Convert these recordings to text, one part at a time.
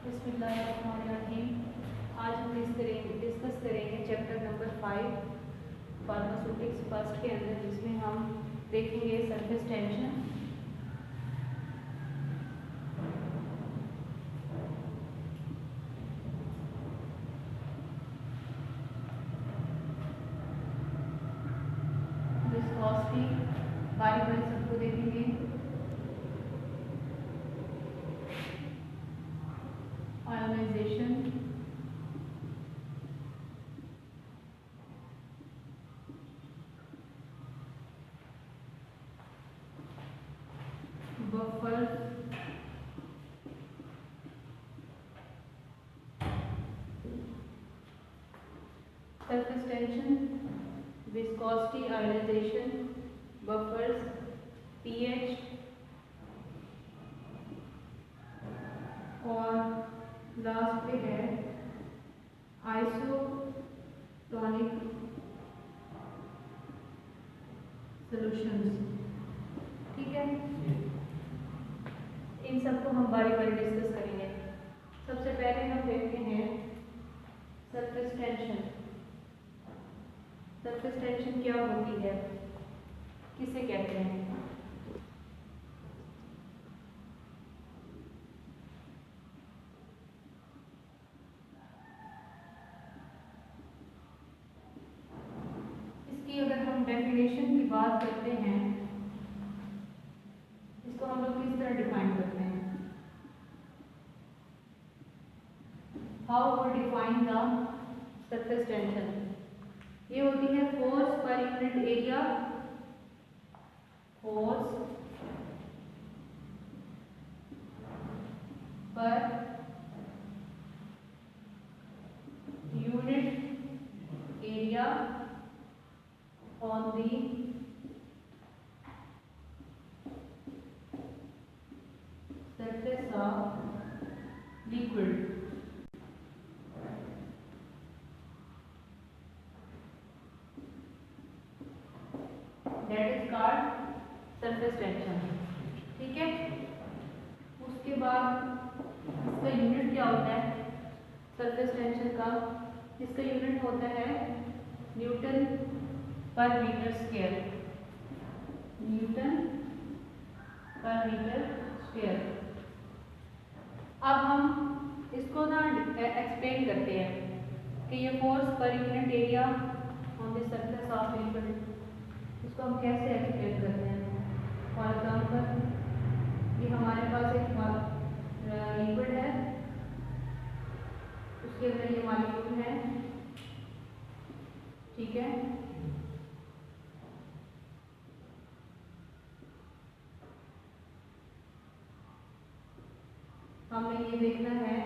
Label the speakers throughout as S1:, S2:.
S1: बिस्मिल्लाहिर्रहमानिर्रहीम। आज हम डिस्कस करेंगे चैप्टर नंबर 5 फार्मास्यूटिक्स फर्स्ट के अंदर, जिसमें हम देखेंगे सरफेस टेंशन। विस्कोसिटी बारी बारी सबको देखेंगे। Ionization, buffer, surface tension, viscosity, ionization, buffers, pH और लास्ट पे है आइसोटोनिक सॉल्यूशंस। ठीक है, इन सबको हम बारी बारी डिस्कस करेंगे। सबसे पहले हम देखते हैं सरफेस टेंशन। सरफेस टेंशन क्या होती है, किसे कहते हैं? इसकी अगर हम डेफिनेशन की बात करते हैं, इसको हम लोग किस तरह डिफाइन करते हैं? How we define the surface tension? ये होती है force per unit area, force per unit area on the surface of liquid. That is called surface tension. ठीक है, उसके बाद इसका यूनिट क्या होता है सरफेस टेंशन का? इसका यूनिट होता है न्यूटन पर मीटर स्क्वायर, न्यूटन पर मीटर स्क्वायर। अब हम इसको ना एक्सप्लेन करते हैं कि ये force per unit area on the surface of liquid, इसको हम कैसे एक्सप्लेन करते हैं। फॉर एग्जाम्पल, ये हमारे पास एक लिक्विड है, उसके अंदर ये मॉलिक्यूल है, ठीक है। हमें ये देखना है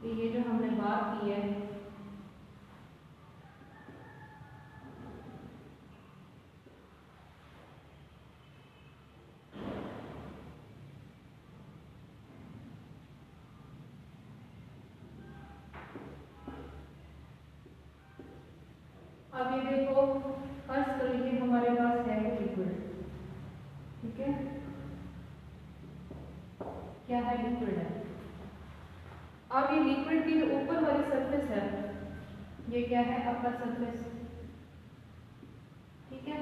S1: कि ये जो हमने बात की है, अब ये देखो फर्स्ट तरीके हमारे पास है लिक्विड, ठीक है। क्या है? लिक्विड है। अब ये लिक्विड की जो ऊपर वाली सरफेस है, ये क्या है? अपर सरफेस, ठीक है।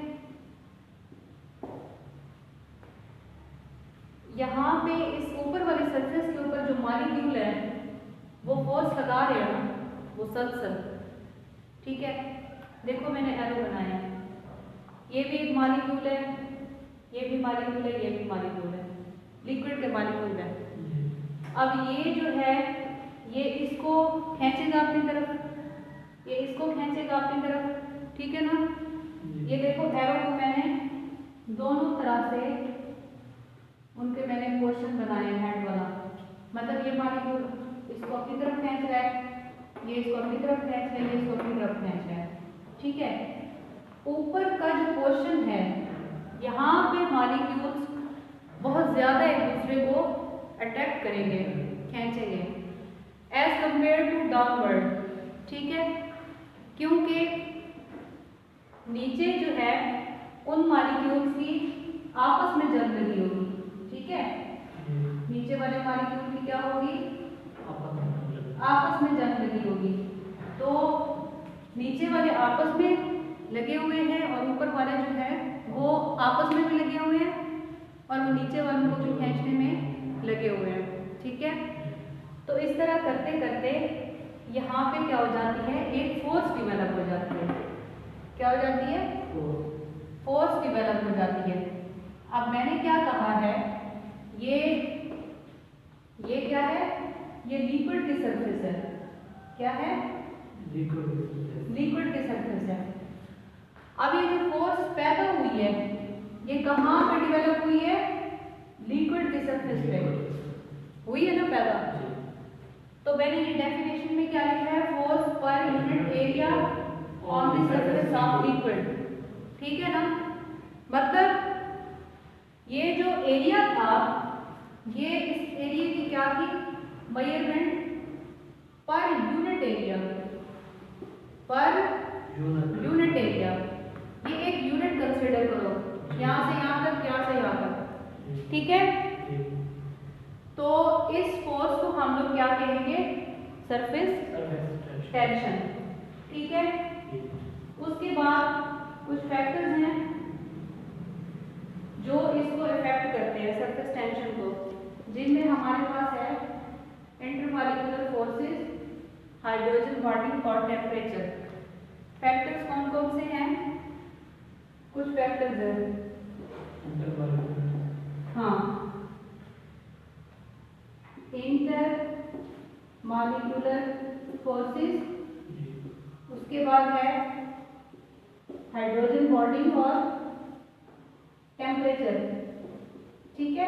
S1: यहाँ पे इस ऊपर वाली सरफेस के ऊपर जो मॉलिक्यूल है वो फोर्स लगा रहे हैं ना, वो सब, ठीक है। देखो मैंने एरो बनाया है, ये भी एक मॉलिक्यूल है, ये भी मॉलिक्यूल है, ये भी मॉलिक्यूल है, लिक्विड के मॉलिक्यूल है। अब ये जो है ये इसको खींचेगा अपनी तरफ, ये इसको खींचेगा अपनी तरफ, ठीक है ना। ये देखो एरो को मैंने दोनों तरह से उनके मैंने पोर्शन बनाए हैं, हेड वाला, मतलब ये मॉलिक्यूल इसको अपनी तरफ खींच रहा है, ये इसको अपनी तरफ खींच रहा है, ये इसको अपनी तरफ खींच रहा है, ठीक है। ऊपर का जो पोर्शन है, यहाँ पे मॉलिक्यूल्स बहुत ज्यादा एक दूसरे को अट्रैक्ट करेंगे, खींचेंगे, एज कंपेयर टू डाउनवर्ड, ठीक है। क्योंकि नीचे जो है उन मॉलिक्यूल्स की आपस में जंग लगी होगी, ठीक नीचे वाले आपस में लगे हुए हैं और ऊपर वाले जो है वो आपस में भी लगे हुए हैं और वो नीचे वालों को भी खींचने में लगे हुए हैं। ठीक है, तो इस तरह करते करते यहाँ पे क्या हो जाती है, एक फोर्स डिवेलप हो जाती है। क्या हो जाती है? फोर्स डिवेलप हो जाती है। अब मैंने क्या कहा है, ये क्या है, ये लिक्विड की सरफेस है। क्या है? लिक्विड की सरफेस है। अब ये जो फोर्स पैदा हुई है ये कहाँ पे डेवलप हुई है? लिक्विड की सरफेस पे हुई है ना पैदा। तो मैंने ये डेफिनेशन में क्या लिखा है, force per unit area on the surface of liquid. ठीक है ना, मतलब ये जो एरिया था ये इस एरिया की क्या थी, मेजरमेंट पर यूनिट एरिया, पर यूनिट एरिया। ये एक यूनिट कंसीडर करो, यहाँ से यहाँ तक, यहाँ से यहाँ तक। ठीक है, तो इस फोर्स को हम लोग क्या कहेंगे, सरफेस टेंशन। ठीक है, उसके बाद कुछ फैक्टर्स हैं जो इसको इफेक्ट करते हैं सरफेस टेंशन को, जिनमें हमारे पास है इंटरमॉलिक्यूलर फोर्सेस, हाइड्रोजन बॉन्डिंग और टेम्परेचर। फैक्टर्स कौन कौन से हैं? कुछ फैक्टर्स हैं, हाँ, इंटर मॉलिक्यूलर फोर्सेस, उसके बाद है हाइड्रोजन बॉन्डिंग और टेम्परेचर। ठीक है,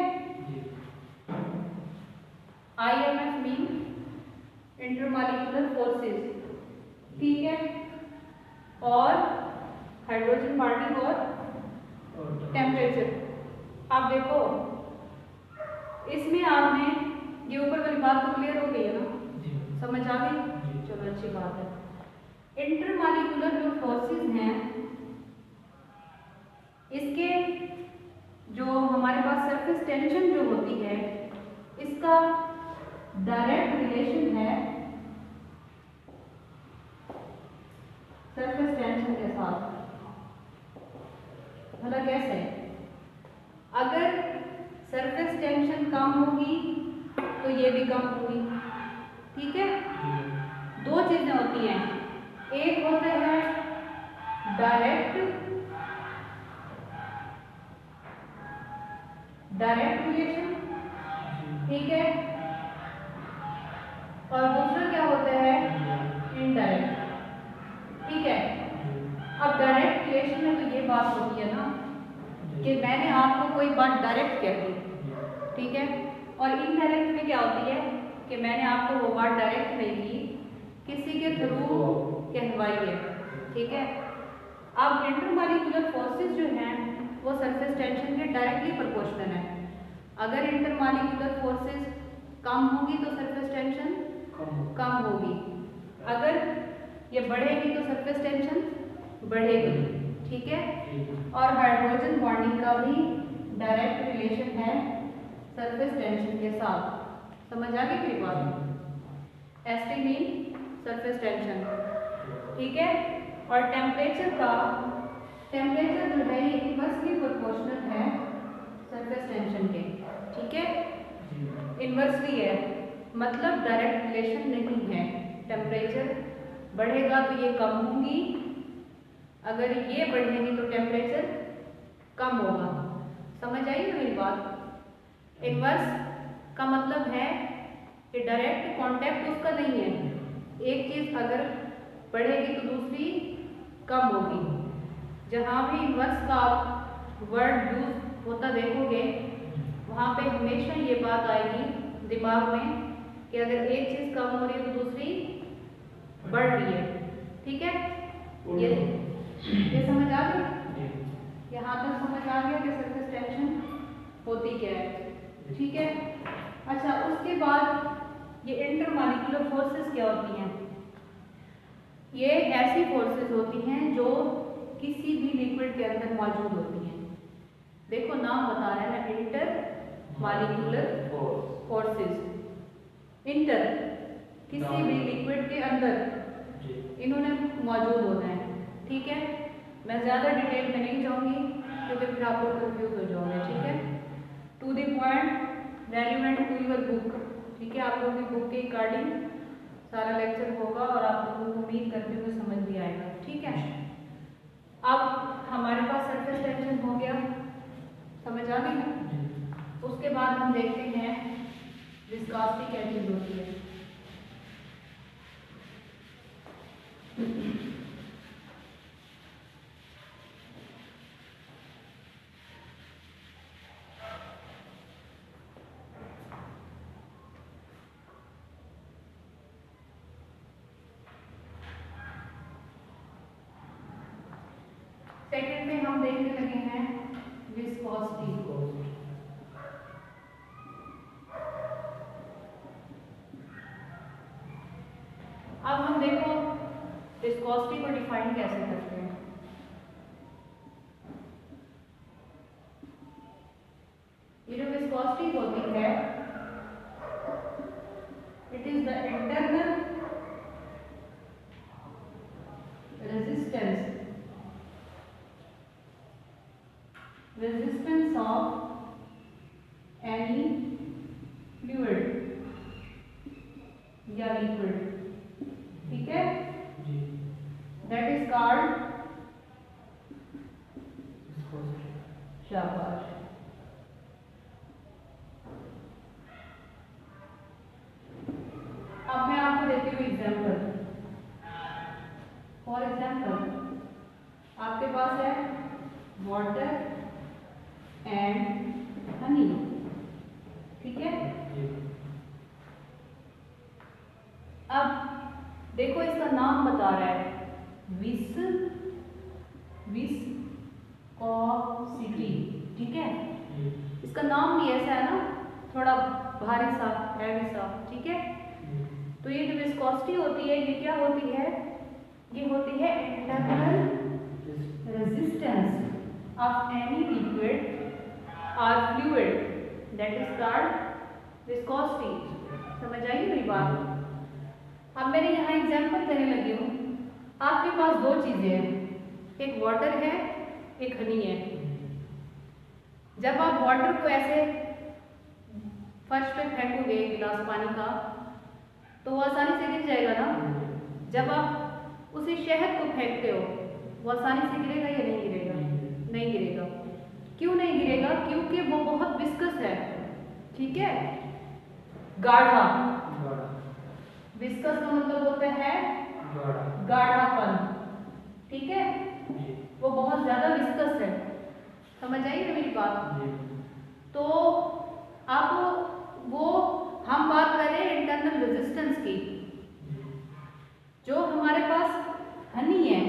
S1: IMF मीन इंटरमॉलिक्यूलर फोर्सेस। ठीक है, और हाइड्रोजन बॉन्डिंग और टेम्परेचर। आप देखो इसमें आपने ये ऊपर वाली बात तो क्लियर हो गई है ना, समझ आ गई? चलो अच्छी बात है। इंटरमॉलिक्यूलर जो फोर्सेस हैं इसके जो हमारे पास सरफेस टेंशन जो होती है इसका डायरेक्ट रिलेशन है सरफेस टेंशन के साथ। भला कैसे? अगर सरफेस टेंशन कम होगी तो ये भी कम होगी। ठीक है, दो चीजें होती हैं, एक होता है डायरेक्ट रिलेशन, ठीक है, और दूसरा क्या होता है, इनडायरेक्ट। ठीक है, अब डायरेक्ट रिलेशन में तो ये बात होती है ना कि मैंने आपको कोई बात डायरेक्ट कह दी, ठीक है, और इनडायरेक्ट में क्या होती है कि मैंने आपको वो बात डायरेक्ट नहीं की, किसी के थ्रू कहवाई है। ठीक है, अब इंटरमॉलिक्यूलर फोर्सेस जो हैं वो सरफेस टेंशन के डायरेक्टली प्रोपोर्शनल है। अगर इंटरमॉलिक्यूलर फोर्सेस कम होगी तो सरफेस टेंशन कम होगी, अगर ये बढ़ेगी तो सरफेस टेंशन बढ़ेगी। ठीक है, और हाइड्रोजन बॉन्डिंग का भी डायरेक्ट रिलेशन है सरफेस टेंशन के साथ। समझ आ गई मेरी बात? ST mean surface tension. ठीक है, और टेम्परेचर जो है ये इनवर्सली प्रोपोर्शनल है सरफेस टेंशन के। ठीक है, इनवर्सली है, मतलब डायरेक्ट रिलेशन नहीं है। टेम्परेचर बढ़ेगा तो ये कम होंगी, अगर ये बढ़ेगी तो टेम्परेचर कम होगा। समझ आई ना मेरी बात? इनवर्स का मतलब है कि डायरेक्ट कांटेक्ट उसका नहीं है, एक चीज अगर बढ़ेगी तो दूसरी कम होगी। जहाँ भी इनवर्स का आप वर्ड यूज होता देखोगे वहाँ पे हमेशा ये बात आएगी दिमाग में कि अगर एक चीज कम हो रही है तो दूसरी बढ़ रही है। ठीक है, ये समझ आ गई? यहाँ तक समझ आ गया कि सरफेस टेंशन होती क्या है। ठीक है, अच्छा, उसके बाद ये इंटरमॉलिक्यूलर फोर्सेस क्या होती हैं? ये ऐसी फोर्सेस होती हैं जो किसी भी लिक्विड के अंदर मौजूद होती हैं। देखो नाम बता रहा है ना, इंटरमॉलिक्यूलर फोर्सेस। इंटर किसी भी लिक्विड के अंदर इन्होंने मौजूद होना है। ठीक है, मैं ज़्यादा डिटेल में नहीं जाऊँगी क्योंकि फिर आप लोग कंफ्यूज हो जाओगे। ठीक है, to the point, relevant to your book. ठीक है, आप लोगों की बुक के अकॉर्डिंग सारा लेक्चर होगा और आप लोगों को उम्मीद करते हुए समझ भी आएगा। ठीक है, अब हमारे पास सरफेस टेंशन हो गया, समझ आ गई ना। उसके बाद हम देखते हैं विस्कोसिटी क्या चीज होती है। सेकंड में हम देखने लगे हैं विस्कोसिटी। अब हम देखो विस्कोसिटी को डिफाइन कैसे करते हैं। ये जो विस्कोसिटी होती है, it is the internal resistance of any fluid या liquid। ठीक है, that is called शाबाश। अब मैं आपको देती हूँ एग्जाम्पल। फॉर एग्जाम्पल, आपके पास है वाटर एंड हनी। ठीक है, अब देखो इसका नाम बता रहा है विस्कोसिटी। ठीक है, इसका नाम भी ऐसा है ना, थोड़ा भारी सा, हैवी सा। ठीक है, तो ये जो विस्कोसिटी होती है, ये क्या होती है? ये होती है internal resistance of any liquid or fluid, that is called viscosity। समझ आई मेरी बात? अब मैंने यहाँ एग्जाम्पल देने लगी हूँ। आपके पास दो चीजें हैं, एक वाटर है, एक हनी है। जब आप वाटर को ऐसे फर्श पे फेंकोगे गिलास पानी का, तो वो आसानी से गिर जाएगा ना। जब आप उसी शहद को फेंकते हो, वो आसानी से गिरेगा या नहीं गिरेगा? नहीं गिरेगा। क्यों नहीं गिरेगा? क्योंकि वो बहुत विस्कस है। ठीक है, गाढ़ा। विस्कस का मतलब होता है गाढ़ापन। ठीक है, वो बहुत ज्यादा विस्कस है। समझ आई ना मेरी बात? तो अब वो हम बात कर रहे हैं इंटरनल रेजिस्टेंस की। जो हमारे पास हनी है,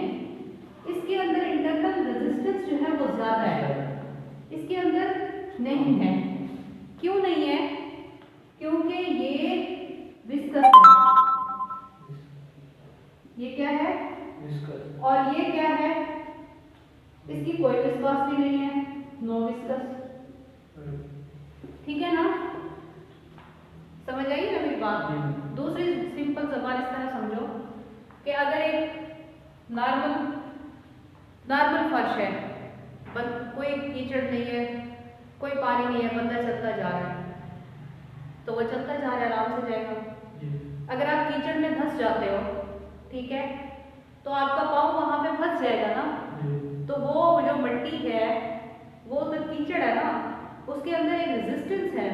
S1: इसके अंदर इंटरनल रेजिस्टेंस जो है वो ज्यादा है, इसके अंदर नहीं है। क्यों नहीं है? क्योंकि ये विस्कस है। ये क्या है? विस्कस। और ये क्या है? इसकी कोई विस्कोसिटी नहीं है, नो विस्कस। ठीक है ना, समझ आई ना मेरी बात? दूसरी सिंपल जबान इस तरह समझो कि अगर एक नॉर्मल फर्श है, कोई कीचड़ नहीं है, कोई पानी नहीं है, बंदा चलता जा रहा है, तो वो चलता जा रहा है, आराम से जाएगा। अगर आप कीचड़ में फंस जाते हो, ठीक है, तो आपका पाँव वहां पे फंस जाएगा ना। तो वो जो मिट्टी है, वो तो कीचड़ है ना, उसके अंदर एक रेजिस्टेंस है,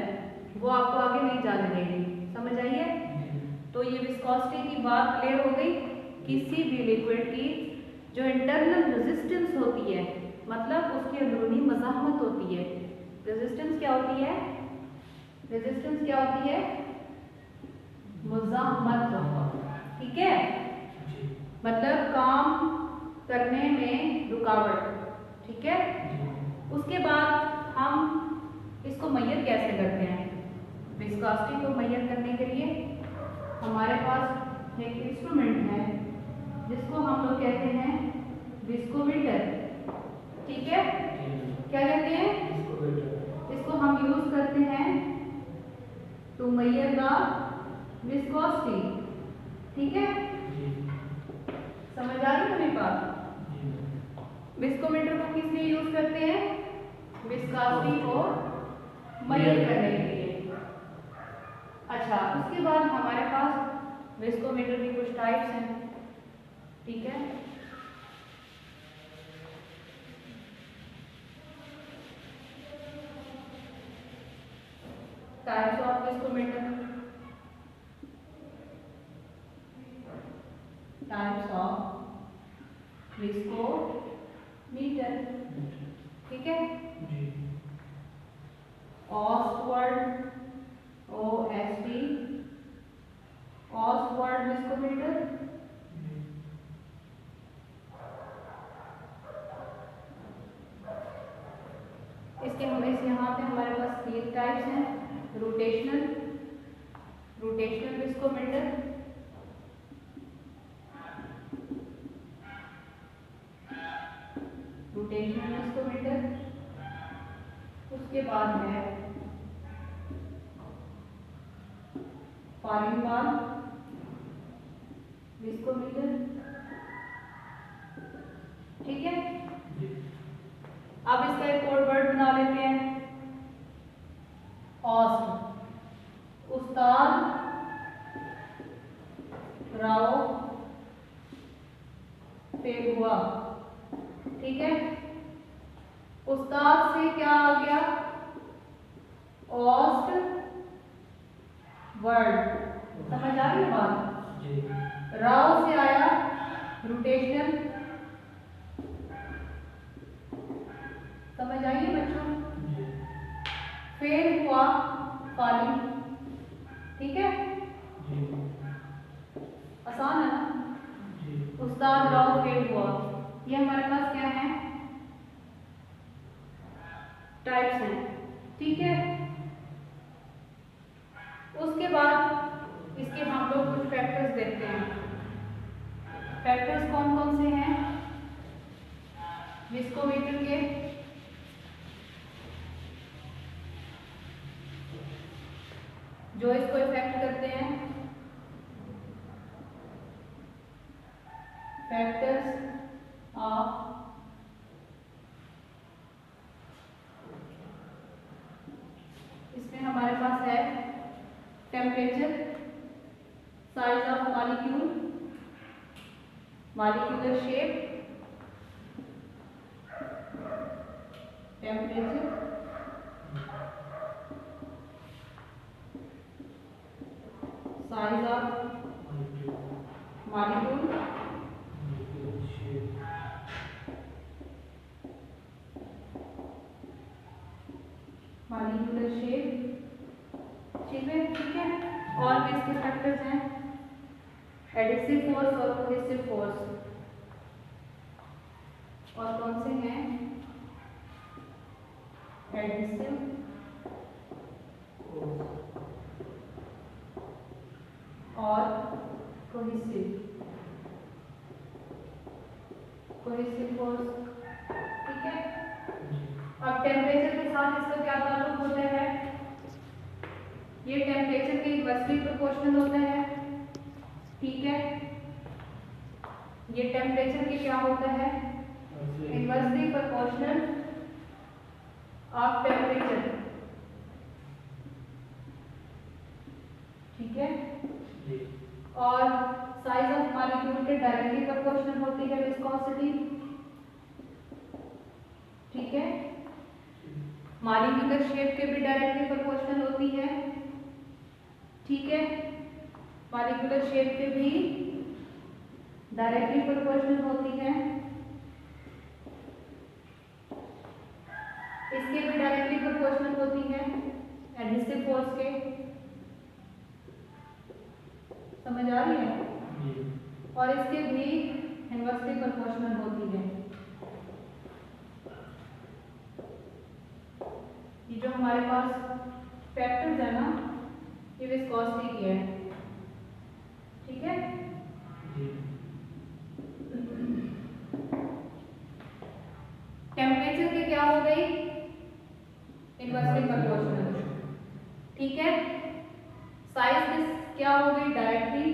S1: वो आपको आगे नहीं जाने देगी। समझ आई है? तो ये विस्कोसिटी की बात क्लियर हो गई। किसी भी लिक्विड की जो इंटरनल रेजिस्टेंस होती है, मतलब उसकी अंदरूनी मज़ाहमत होती है। रेजिस्टेंस क्या होती है? रेजिस्टेंस क्या होती है? मज़ाहमत। ठीक है, मतलब काम करने में रुकावट। ठीक है, उसके बाद हम इसको मैयर कैसे करते हैं? विस्कोसिटी को मैयर करने के लिए हमारे पास एक इंस्ट्रूमेंट है जिसको हम लोग कहते हैं विस्कोमीटर। ठीक है, क्या कहते हैं? इसको हम यूज करते हैं टू मैयर द विस्कोसिटी। ठीक है, विस्कोसिटी को मेजर करने के लिए। अच्छा, उसके बाद हमारे पास विस्कोमीटर की कुछ टाइप्स हैं, ठीक है। Types of viscometer, types of viscometer, ठीक है। ऑस्टवर्ड, OSD, ऑस्टवर्ड विस्कोमीटर, इसके यहाँ पे हमारे पास 3 टाइप्स हैं। रोटेशनल विस्कोमीटर, उसके बाद है फॉलिंग बार विस्कोमीटर, ठीक है। अब इसका एक कोड वर्ड बना लेते हैं, ऑस्ट, उस्ताद राव फेल हुआ, ठीक है। उस्ताद से क्या आ गया, ऑस्ट वर्ड, समझ आ रही बात। राव से आया रोटेशनल, समझ आइए बच्चों। फेल हुआ फॉलिंग, ठीक है, आसान है ना। उस्ताद राव फेल हुआ, ये हमारे पास क्या है, टाइप्स हैं, ठीक है। उसके बाद इसके हम लोग कुछ फैक्टर्स देखते हैं। फैक्टर्स कौन कौन से हैं विस्कोमीटर के, जो इसको इफेक्ट करते हैं। फैक्टर्स ऑफ इसमें हमारे पास है temperature, size of molecule, molecular shape, temperature, size of molecule, molecular shape, ठीक है। और भी इसके फैक्टर्स हैं, एडिसिव फोर्स और कोहेसिव फोर्स, और कौन से हैं, एडिसिव और कोहेसिव फोर्स, ठीक है। अब टेम्परेचर के साथ इसका क्या ताल्लुक होता है, ये टेम्परेचर के इनवर्सली प्रोपोर्शनल होता है, ठीक है। ये टेम्परेचर के क्या होता है, इनवर्सली प्रोपोर्शनल ऑफ टेम्परेचर, ठीक है। और साइज ऑफ मॉलिक्यूल के डायरेक्टली प्रोपोर्शनल होती है विस्कोसिटी, ठीक है। मॉलिक्यूलर शेप के भी डायरेक्टली प्रोपोर्शनल होती है, ठीक है। मॉलिक्यूलर शेप के भी डायरेक्टली प्रोपोर्शनल होती है, इसके भी डायरेक्टली प्रोपोर्शनल होती है एडहेसिव फोर्स के, समझ आ रही है। और इसके भी इनवर्सली प्रोपोर्शनल होती है। ये जो हमारे पास फैक्टर्स है ना, ये विस्कोसिटी की है, ठीक है। टेम्परेचर की क्या हो गई, इनवर्सली प्रोपोर्शनल, ठीक है। साइज क्या हो गई, डायरेक्टली,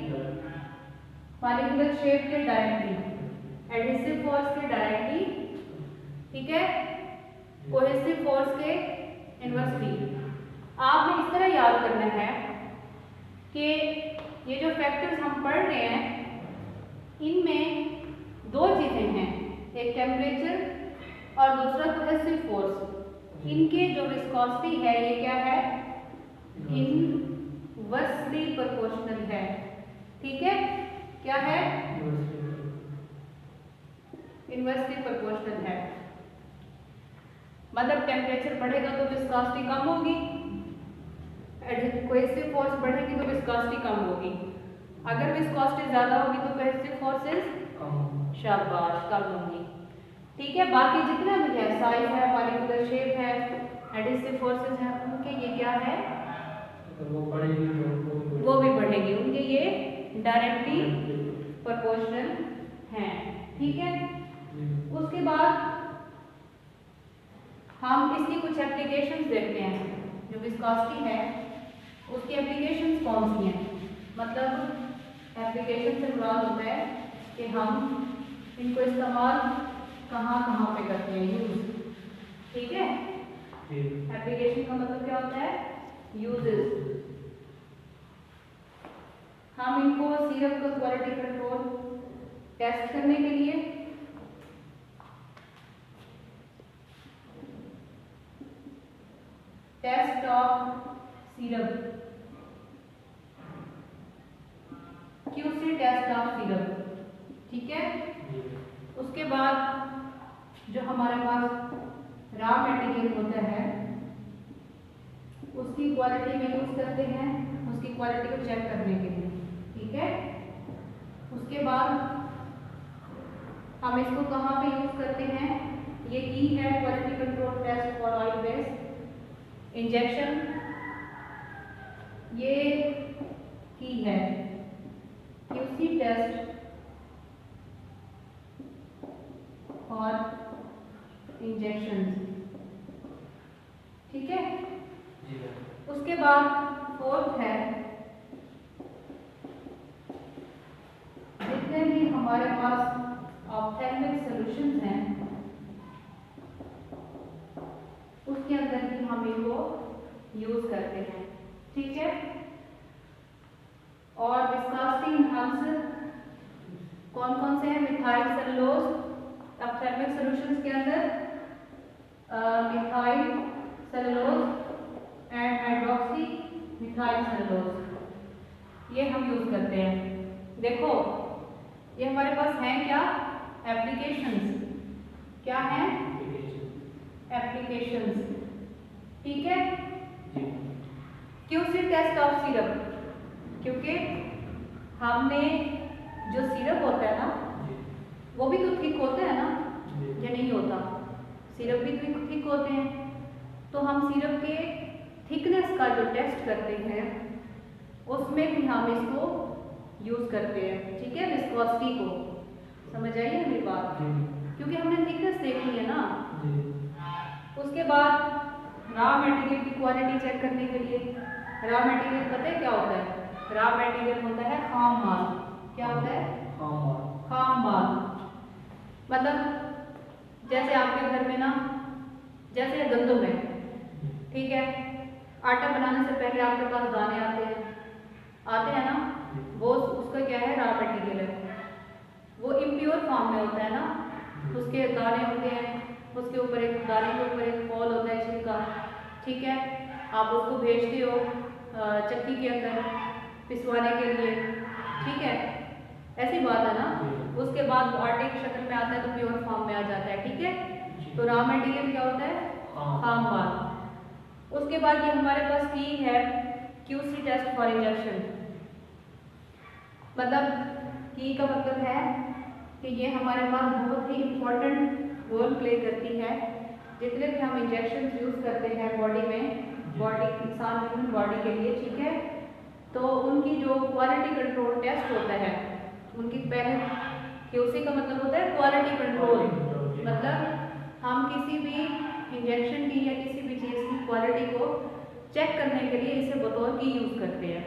S1: मॉलिक्यूलर शेप के डायरेक्टली, एडहेसिव फोर्स के डायरेक्टली, ठीक है। कोहेसिव फोर्स के इन्वर्सली। आपने इस तरह याद करना है कि ये जो फैक्टर्स हम पढ़ रहे हैं इनमें दो चीजें हैं, एक टेम्परेचर और दूसरा कोहेसिव फोर्स। इनके जो विस्कोसिटी है ये क्या है, इनवर्सली प्रोपोर्शनल है। ठीक है, क्या है, इनवर्सली प्रोपोर्शनल है। मतलब टेम्परेचर बढ़ेगा तो विस्कोसिटी कम होगी, कोहेसिव फोर्स बढ़ेगी तो विस्कोसिटी कम होगी। अगर विस्कोसिटी ज्यादा होगी तो कोहेसिव फोर्सेस शाबाश कम होंगी। ठीक है, बाकी जितना भी है, साइज है, मॉलिक्यूलर शेप है, एडिसिव फोर्सेस हैं, उनके ये क्या है, वो भी बढ़ेगी, उनके ये डायरेक्टली प्रोपोर्शनल हैं। ठीक है, उसके बाद हम इसकी कुछ एप्लीकेशंस देखते हैं। जो विस्कोसिटी है उसकी एप्लीकेशंस कौन सी हैं, मतलब एप्लीकेशन से मुराद होता है कि हम इनको इस्तेमाल कहाँ कहाँ पे करते हैं, यूज। ठीक है, एप्लीकेशन का मतलब क्या होता है, यूजेस। हम इनको सिरप का क्वालिटी कंट्रोल टेस्ट करने के लिए, test of syrup, QC test of syrup. ठीक है, उसके बाद जो हमारे पास रॉ मटेरियल होता है उसकी क्वालिटी में यूज करते हैं, उसकी क्वालिटी को चेक करने के लिए। ठीक है, उसके बाद हम इसको कहाँ पे यूज करते हैं, ये की है quality control test for oil based injection, ये की है QC टेस्ट और इंजेक्शन। ठीक है, उसके बाद फोर्थ है, जितने भी हमारे पास ऑप्थेल्मिक सॉल्यूशंस हैं उसके अंदर भी हम इनको यूज करते हैं। ठीक है, और विस्कोसिटी इनहांसर कौन कौन से हैं, मिथाइल सेलुलोज ऑप्थेल्मिक सॉल्यूशंस के अंदर, methyl cellulose and hydroxy methyl cellulose, ये हम यूज करते हैं। देखो ये हमारे पास हैं क्या, एप्लीकेशंस, क्या हैं, एप्लीकेशंस। ठीक है, QC टेस्ट ऑफ सिरप, क्योंकि हमने जो सिरप होता है ना वो भी तो थिक होता है ना, या नहीं होता, सिरप भी थिक होते हैं, तो हम सिरप के थिकनेस का जो टेस्ट करते हैं उसमें भी हम इसको यूज करते हैं। ठीक है, विस्कोसिटी को, समझ आई है मेरी बात, क्योंकि हमने थिकनेस देखी है ना। उसके बाद रॉ मटेरियल की क्वालिटी चेक करने के लिए, रॉ मटेरियल पता है क्या होता है, रॉ मटेरियल होता है खाम माल। क्या होता है, खाम माल। मतलब जैसे आपके घर में ना, जैसे गंदम है, ठीक है, आटा बनाने से पहले आपके पास दाने आते हैं ना, वो उसका क्या है, रॉ मटेरियल है, वो इम्प्योर फॉर्म में होता है ना, उसके दाने होते हैं, उसके ऊपर एक दाने के ऊपर एक फॉल होता है छिलका। ठीक है, आप उसको भेजते हो चक्की के अंदर पिसवाने के लिए। ठीक है, ऐसी बात है ना। उसके बाद वो आटे की शक्ल में आता है तो प्योर फॉर्म में आ जाता है। ठीक है, तो रॉ मटेरियल क्या होता है, खाम माल। उसके बाद ये हमारे पास की है QC टेस्ट फॉर इंजेक्शन। मतलब की का मतलब है कि ये हमारे पास बहुत ही इम्पोर्टेंट रोल प्ले करती है। जितने भी हम इंजेक्शन यूज करते हैं बॉडी में, बॉडी इंसान ह्यूमन बॉडी के लिए, ठीक है, तो उनकी जो क्वालिटी कंट्रोल टेस्ट होता है, उनकी पहले QC का मतलब होता है क्वालिटी कंट्रोल। मतलब हम किसी भी इंजेक्शन की या किसी भी चीज़ की क्वालिटी को चेक करने के लिए इसे बतौर की यूज करते हैं।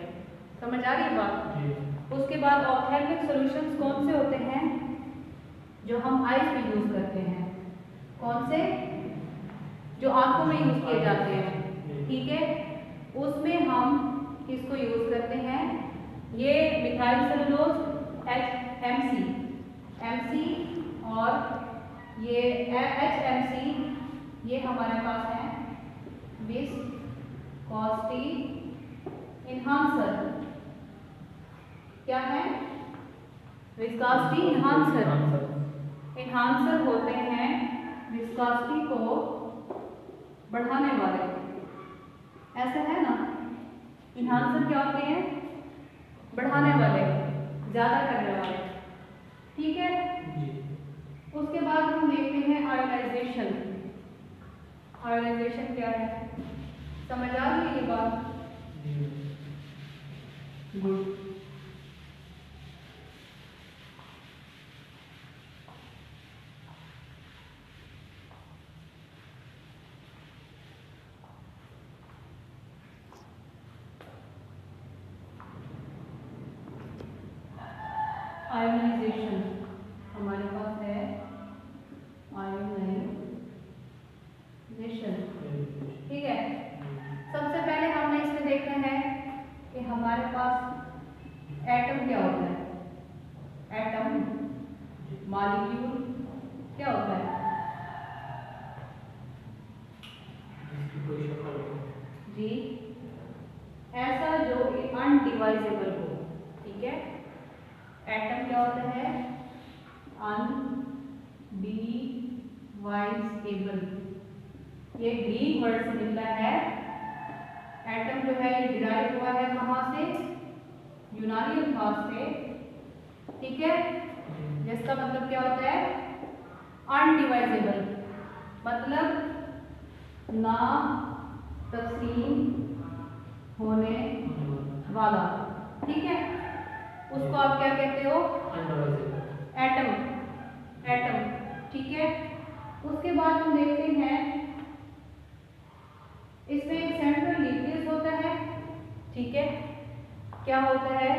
S1: समझ आ रही है बात। उसके बाद ऑप्थेल्मिक सॉल्यूशंस कौन से होते हैं जो हम आईज पे यूज करते हैं, कौन से, जो आंखों में यूज किए जाते हैं, ठीक है, उसमें हम किसको यूज करते हैं, ये मिथाइल सेलुलोज HMC और ये HMC, ये हमारे पास है विस्कोसिटी इन्हांसर। क्या है? विस्कोसिटी इन्हांसर होते हैं विस्कोसिटी को बढ़ाने वाले, ऐसा है ना। इन्हांसर क्या होते हैं? बढ़ाने वाले, ज्यादा करने वाले, ठीक है। उसके बाद हम देखते हैं आयोनाइजेशन। आयोनाइजेशन क्या है, समझ आ गई ये बात? गुड। आयोनाइजेशन हमारे पास है, आयोनाइजेशन, ठीक है। सबसे पहले हमने इसमें देखना है कि हमारे पास एटम क्या होता है। एटम मॉलिक्यूल क्या होता है जी? ऐसा जो अनडिवाइजेबल हो, ठीक है। एटम क्या होता है? अनडिवाइजेबल। ये ग्रीक वर्ड से निकला है। एटम जो है ये डिराइव हुआ है कहाँ से? यूनानी अल्फाज से, ठीक है, जिसका मतलब क्या होता है? अनडिवाइजेबल, मतलब ना तकसीम होने वाला, ठीक है। उसको आप क्या कहते हो? एटम। एटम, ठीक है। उसके बाद हम देखते हैं इसमें एक सेंट्रल न्यूक्लियस होता है, ठीक है। क्या होता है?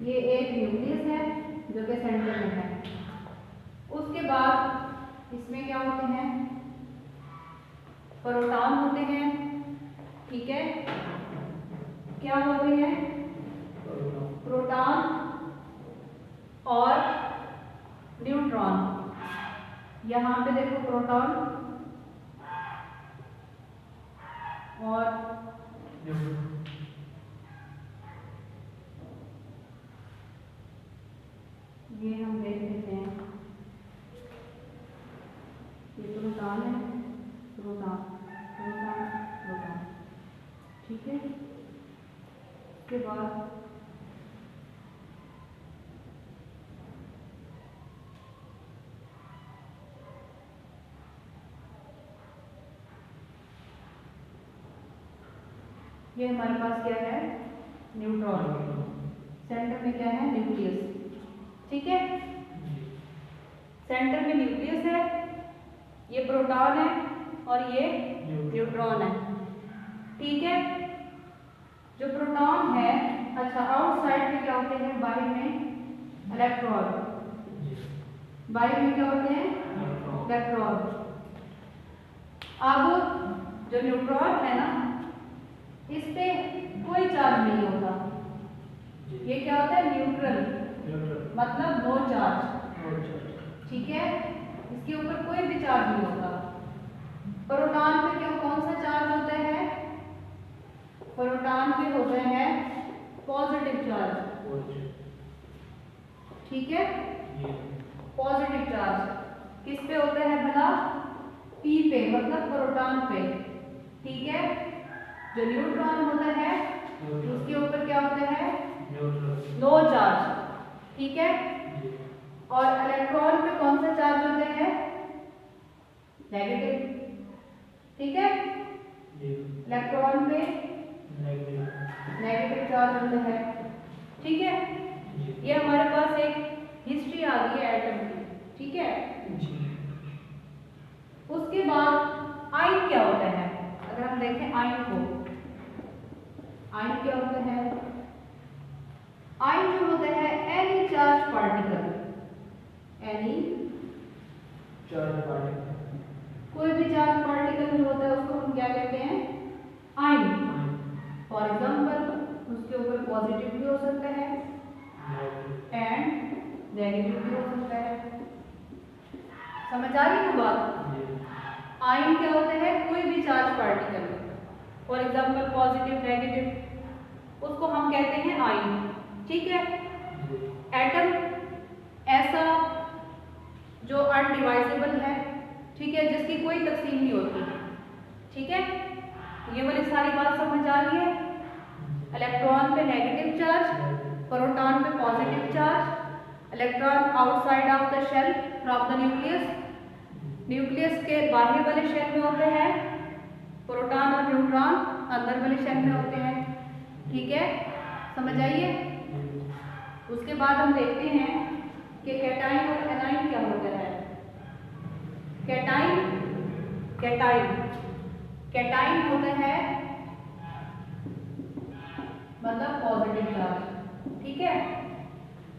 S1: ये एक न्यूक्लियस है जो कि सेंटर में है। उसके बाद इसमें क्या होते हैं? प्रोटॉन होते हैं, ठीक है। क्या होते हैं? प्रोटॉन और न्यूट्रॉन। यहाँ पे देखो प्रोटॉन और ये हम देख लेते हैं, ये प्रोटॉन है, प्रोटॉन प्रोटॉन प्रोटॉन, ठीक है। उसके बाद ये हमारे पास क्या है? न्यूट्रॉन। सेंटर में क्या है? न्यूक्लियस, ठीक है। सेंटर में न्यूक्लियस है, ये प्रोटॉन है और ये न्यूट्रॉन है, ठीक है। जो प्रोटॉन है, अच्छा, आउटसाइड में क्या होते हैं? बाहर में इलेक्ट्रॉन। बाहर में क्या होते हैं? इलेक्ट्रॉन। अब जो न्यूट्रॉन है ना, इस पे कोई चार्ज नहीं होता। ये क्या होता है? न्यूट्रल, मतलब नो चार्ज, ठीक है। इसके ऊपर कोई भी चार्ज नहीं होता। प्रोटॉन पे क्या, कौन सा चार्ज होता है? प्रोटॉन पे होता है पॉजिटिव चार्ज, ठीक है। पॉजिटिव चार्ज किस पे होता है भला? पी पे, मतलब प्रोटॉन पे, ठीक है। जो न्यूट्रॉन होता है उसके ऊपर क्या होता है? नो चार्ज, ठीक है। और इलेक्ट्रॉन पे कौन सा चार्ज होता है? नेगेटिव, ठीक है। इलेक्ट्रॉन पे नेगेटिव चार्ज होता है, ठीक है। ये हमारे पास एक हिस्ट्री आ गई है एटम की, ठीक है। उसके बाद आयन क्या होता है? अगर हम देखें आयन को, आयन क्या होता है? आयन जो होता है any charge particle, any charge particle, कोई भी चार्ज पार्टिकल जो होता है उसको हम क्या कहते हैं? आयन। फॉर एग्जाम्पल उसके ऊपर पॉजिटिव भी हो सकता है एंड नेगेटिव भी हो सकता है। समझ आ रही है बात? आयन क्या होता है? कोई भी charge particle, for example positive negative, उसको हम कहते हैं आयन। ठीक है। एटम ऐसा जो अनडिवाइजेबल है, ठीक है, जिसकी कोई तकसीम नहीं होती। ठीक है, ये वाली सारी बात समझ आ रही है? इलेक्ट्रॉन पे नेगेटिव चार्ज, प्रोटॉन पे positive charge, electron outside of the shell from the nucleus, nucleus के बाहर वाले शेल में होते हैं प्रोटॉन और न्यूट्रॉन, अंदर वाले शेल में होते हैं। ठीक है, समझ आइए? उसके बाद हम देखते हैं कि कैटाइन और एनाइन क्या होता है। कैटाइन, कैटाइन होता है मतलब पॉजिटिव चार्ज। ठीक है,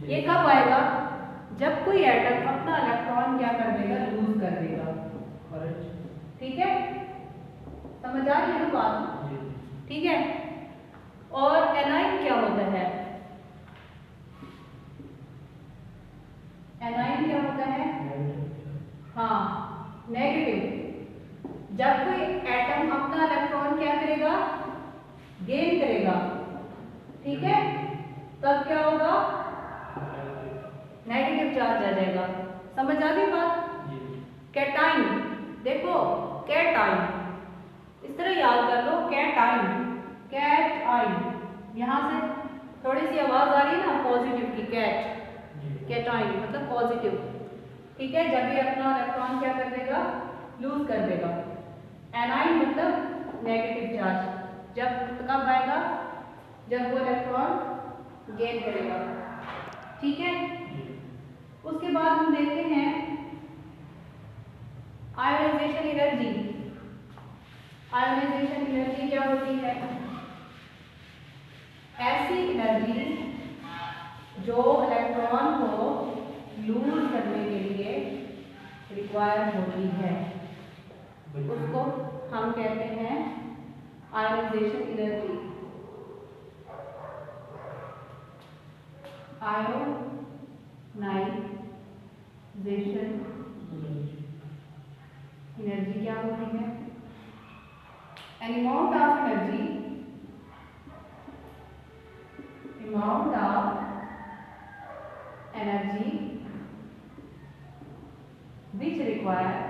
S1: ये कब आएगा? जब कोई एटम अपना इलेक्ट्रॉन क्या कर देगा? लूज कर देगा। ठीक है, समझ आ रही है बात? ठीक है। और एनाइन क्या होता है? एनाइन क्या होता है? हाँ, नेगेटिव। जब कोई एटम अपना इलेक्ट्रॉन क्या करेगा? गेन करेगा। ठीक है, तब क्या होगा? नेगेटिव चार्ज आ जाएगा। समझ आ गई बात? कैटाइन, देखो कैटाइन इस तरह याद कर लो, कैटाइन, कैट आइन, यहां से थोड़ी सी आवाज आ रही है ना पॉजिटिव की, कैट, कैटाइन मतलब पॉजिटिव। ठीक है, जब भी अपना इलेक्ट्रॉन क्या कर देगा? लूज कर देगा। एनाइन मतलब नेगेटिव चार्ज, जब कब आएगा? जब वो इलेक्ट्रॉन गेन करेगा। ठीक है, उसके बाद हम देखते हैं आयोनाइजेशन एनर्जी। आयोनाइजेशन एनर्जी क्या होती है? ऐसी एनर्जी जो इलेक्ट्रॉन को लूज करने के लिए रिक्वायर होती है, उसको हम कहते हैं आयोनाइजेशन एनर्जी। आयोनाइजेशन एनर्जी क्या होती है? An amount of energy, amount of energy which require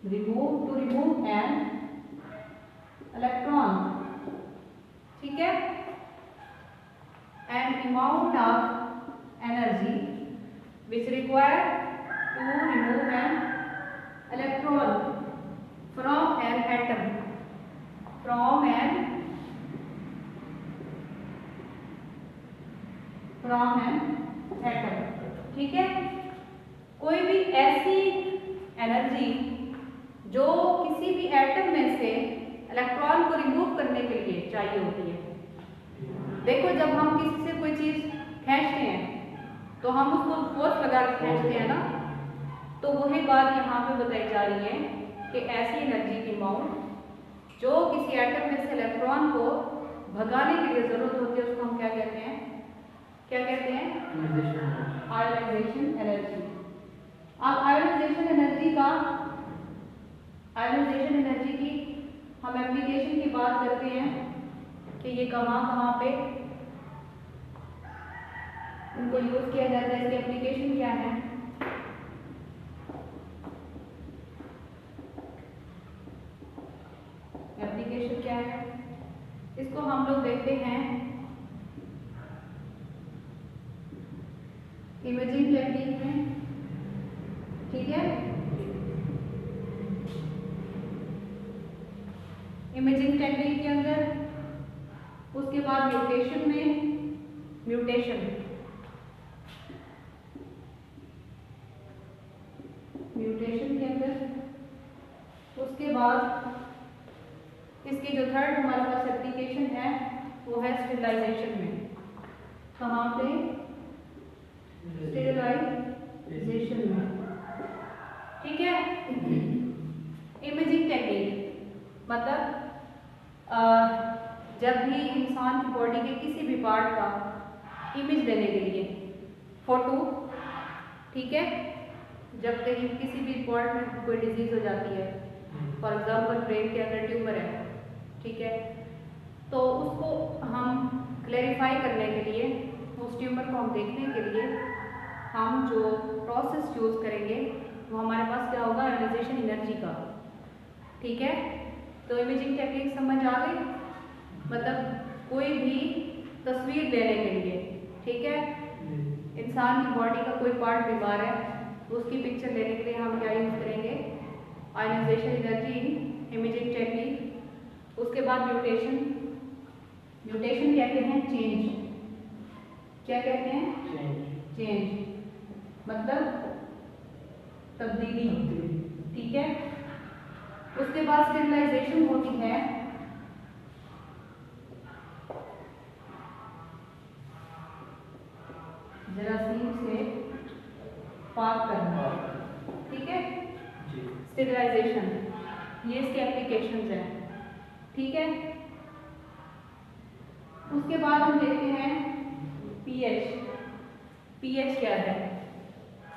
S1: to remove an electron. ठीक है, an amount of energy which require to remove an electron from an atom, from an atom। ठीक है, कोई भी ऐसी एनर्जी जो किसी भी एटम में से इलेक्ट्रॉन को रिमूव करने के लिए चाहिए होती है। देखो, जब हम किसी से कोई चीज खींचते हैं तो हम उसको फोर्स लगा के खींचते हैं ना, तो वही बात यहाँ पे बताई जा रही है कि ऐसी एनर्जी की अमाउंट जो किसी एटम में से इलेक्ट्रॉन को भगाने के लिए जरूरत होती है, उसको हम क्या कहते हैं? क्या कहते हैं? Ionization energy. अब आयोनाइजेशन एनर्जी की हम एप्लीकेशन की बात करते हैं कि ये कहाँ पे इनको यूज किया जाता है, इसकी एप्लीकेशन क्या है। एप्लीकेशन क्या है? इसको हम लोग देखते हैं इमेजिंग टेक्निक में। ठीक है, इमेजिंग टेक्निक के अंदर, उसके बाद म्यूटेशन के अंदर, उसके बाद इसकी जो थर्ड हमारे पास एप्लीकेशन है वो है स्टेरिलाइजेशन में। कहाँ पे? स्टेरिलाइजेशन में। ठीक है। इमेजिंग टेक्निक मतलब जब भी इंसान की बॉडी के किसी भी पार्ट का इमेज लेने के लिए फोटो, ठीक है, जब कहीं किसी भी पार्ट में कोई डिजीज हो जाती है, फॉर एग्जाम्पल ब्रेन के अंदर ट्यूमर है, ठीक है, तो उसको हम क्लैरिफाई करने के लिए, उस ट्यूमर को हम देखने के लिए हम जो प्रोसेस यूज़ करेंगे वो हमारे पास क्या होगा, आयोनाइजेशन एनर्जी का। ठीक है। तो इमेजिंग टेक्निक समझ आ गई। मतलब कोई भी तस्वीर लेने के लिए, ठीक है, इंसान की बॉडी का कोई पार्ट बीमार है तो उसकी पिक्चर लेने के लिए हम क्या यूज़ करेंगे, ionization energy in imaging technique. उसके बाद म्यूटेशन। म्यूटेशन कहते हैं चेंज। क्या कहते हैं? चेंज मतलब तब्दीली। ठीक है। उसके बाद स्टेरिलाइजेशन होती है जरासीम से पाक करना। ठीक है। स्टेरिलाइजेशन, ये इसके एप्लीकेशंस हैं। ठीक है। उसके बाद हम देखते हैं पीएच। पीएच क्या है?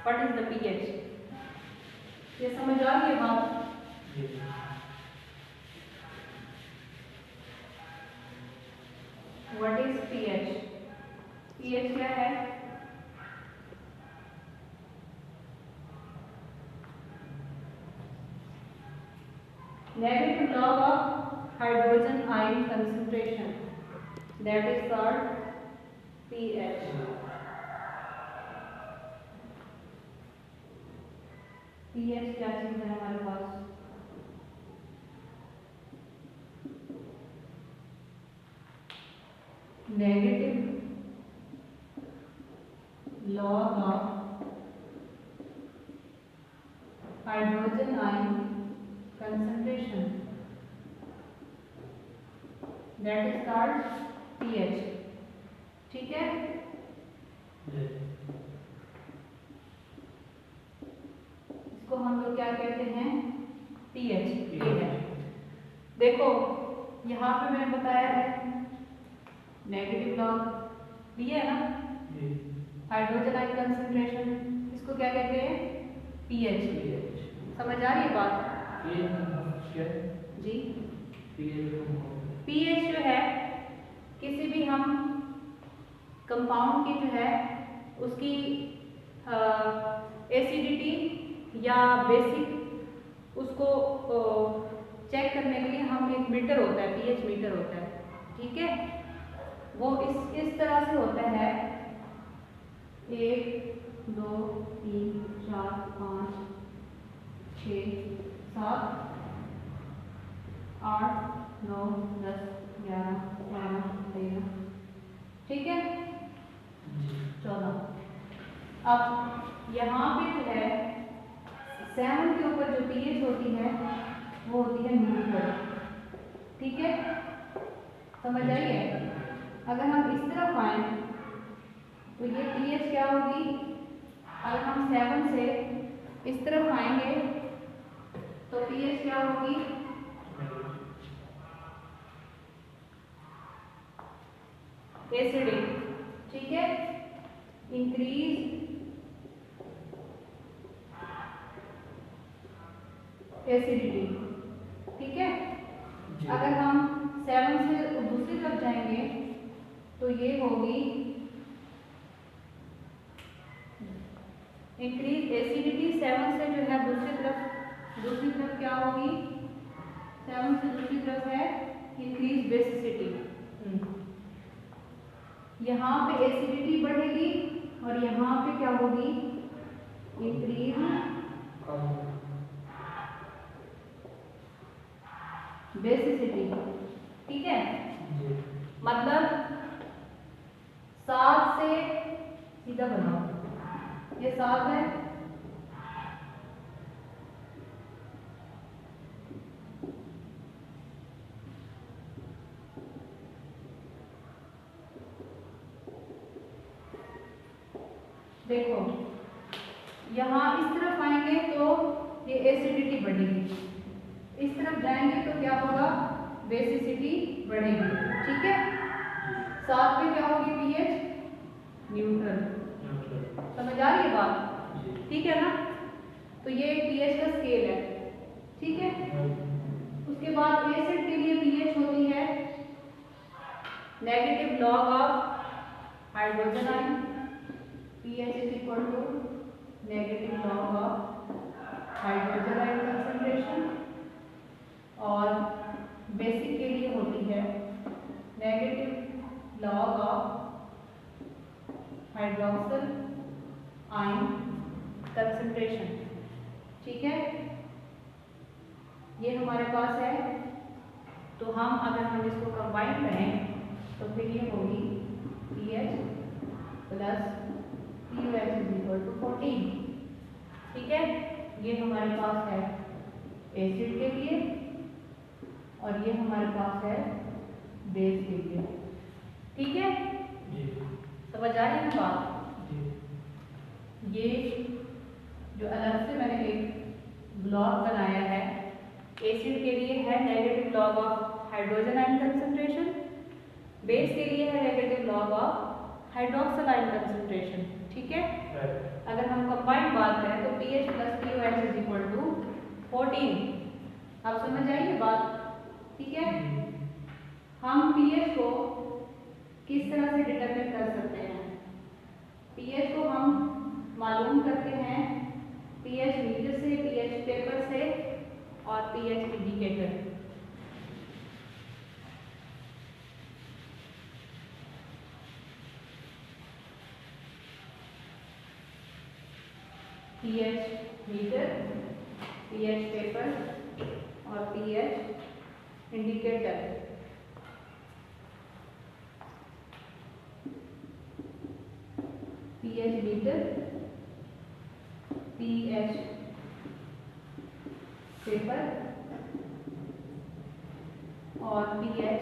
S1: What is the pH? ये समझ आ गई बात? What is pH? पीएच क्या है? Negative log of hydrogen ion concentration, that is called pH. pH क्या चीज है हमारे पास? Negative log of hydrogen ion concentration, that is called pH. ठीक है। इसको हम लोग क्या कहते हैं? pH। ये है, देखो यहाँ पे मैंने बताया है नेगेटिव लॉग दिया है ना, हाइड्रोजन आयन कंसंट्रेशन, इसको क्या कहते हैं? pH। समझ आ रही है बात? जी। pH जो है किसी भी हम कंपाउंड की जो है उसकी एसिडिटी या बेसिक उसको चेक करने के लिए हम एक मीटर होता है, pH मीटर होता है। ठीक है। वो इस तरह से होता है 1 2 3 4 5 6 7 8 9 10 11 12 13। ठीक है। 14। अब यहाँ पे जो है 7 के ऊपर जो pH होती है वो होती है न्यूट्रल। ठीक है। समझ आइए? अगर हम इस तरफ आए तो ये pH क्या होगी? अगर हम 7 से इस तरफ आएंगे तो pH क्या होगी? एसिडिक। ठीक है। Increase acidity. ठीक है। अगर हम 7 से दूसरी तरफ जाएंगे तो ये होगी इंक्रीज एसिडिटी। 7 से जो है दूसरी तरफ क्या होगी? 7 से दूसरी तरफ है इंक्रीज बेसिसिटी। यहाँ पे एसिडिटी बढ़ेगी और यहाँ पे क्या होगी? Increase basicity. ठीक है। मतलब 7 से सीधा बनाओ, ये 7 है, देखो यहाँ इस तरफ आएंगे तो ये एसिडिटी बढ़ेगी, इस तरफ जाएंगे तो क्या होगा, बेसिसिटी बढ़ेगी। ठीक है, साथ में क्या होगी, पीएच न्यूट्रल। समझ आ रही है बात? ठीक है ना, तो ये पीएच का स्केल है। ठीक है, उसके बाद एसिड के लिए पीएच होती है negative log of hydrogen ion, pH is equal to negative log of hydrogen ion concentration, और बेसिक के लिए होती है negative log of hydroxyl ion concentration. ठीक है, ये हमारे पास है। तो अगर हम इसको कंबाइन करें तो फिर ये होगी pH plus pOH is equal to 14। ठीक है, ये हमारे पास है एसिड के लिए और ये हमारे पास है बेस के लिए। ठीक है, समझ आ रही है बात? ये जो अलग से मैंने एक ब्लॉक बनाया है, एसिड के लिए है negative log of hydrogen ion concentration, base के लिए है negative log of hydroxyl ion concentration. ठीक है, अगर हम कंबाइंड बात करें तो pH plus pOH is equal to 14। आप समझ आइए बात? ठीक है, हम पीएच को किस तरह से डिटरमिन कर सकते हैं? पीएच को हम मालूम करते हैं पीएच मीटर से, पीएच पेपर से और pH indicator. PH meter, pH paper और pH indicator. PH meter, pH paper और पीएच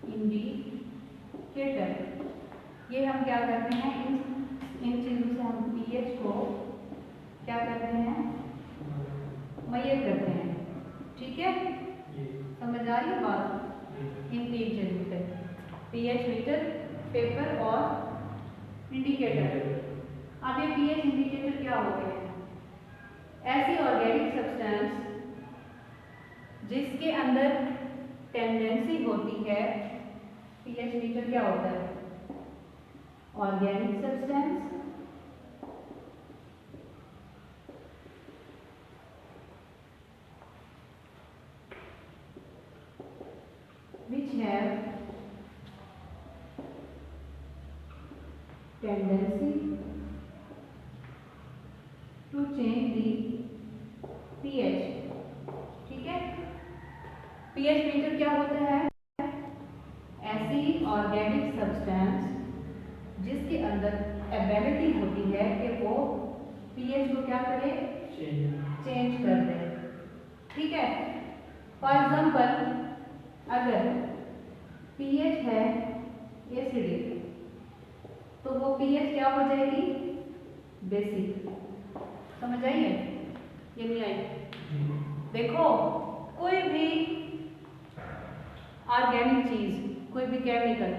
S1: इंडिकेटर। ये हम क्या करते हैं, इन चीजों से हम पीएच को क्या करते हैं, मेजर करते हैं। ठीक है, समझ आ रही है बात? इन 3 चीजों से, पीएच मीटर, पेपर और इंडिकेटर। अब ये पीएच इंडिकेटर क्या होते हैं? ऐसी ऑर्गेनिक सब्सटेंस जिसके अंदर टेंडेंसी होती है, पीएच मीटर क्या होता है? Organic substance which have tendency to change the pH। ठीक है, pH मीटर क्या होता है? ऐसी ऑर्गेनिक सब्सटेंस जिसके अंदर एबिलिटी होती है कि वो pH को क्या करे, चेंज कर दे। ठीक है, फॉर एग्जाम्पल अगर pH है एसिडिक तो वो pH क्या हो जाएगी, बेसिक। समझ आइए? ये नहीं आई? देखो, कोई भी ऑर्गेनिक चीज, कोई भी केमिकल,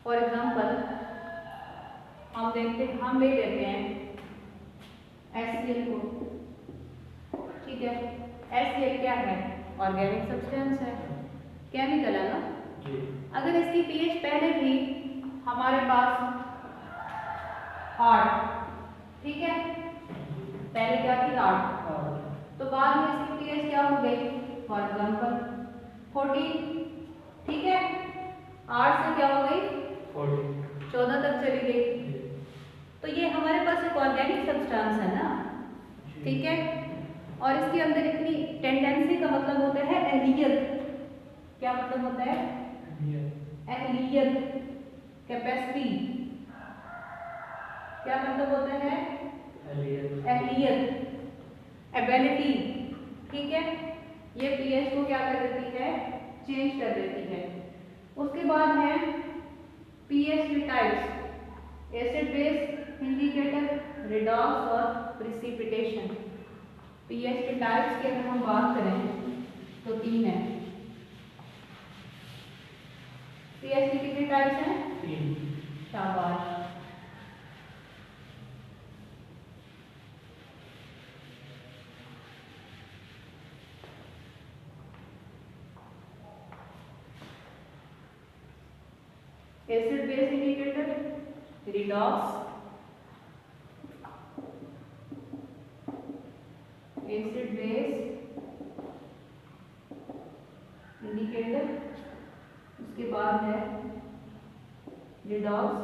S1: फॉर एग्जाम्पल हम ले लेते हैं HCl को। ठीक है, HCl क्या है? ऑर्गेनिक सब्सटेंस है, केमिकल है ना। अगर इसकी पीएच पहले भी हमारे पास 8, ठीक है, पहले क्या थी 8, तो बाद में इसकी पीएच क्या हो गई, फॉर एग्जाम्पल 14। ठीक है, 8 से क्या हो गई, 14 तक चली गई। तो ये हमारे पास एक ऑर्गेनिक सब्सटेंस है ना। ठीक है, और इसके अंदर इतनी टेंडेंसी का मतलब होता है एहलियत। क्या मतलब होता है? एहलियत, कैपेसिटी। क्या मतलब होता है? एहलियत, एबिलिटी। ठीक है, ये पीएच को क्या कर देती है, चेंज कर देती है। उसके बाद है पीएच के types. Acid base indicator, redox और प्रिसिपिटेशन। पीएच के टाइप्स की अगर हम बात करें तो 3 है। पीएच की कितने टाइप्स हैं?
S2: 3।
S1: शाबाश। Acid base indicator, redox, acid base indicator, उसके बाद है रिडॉक्स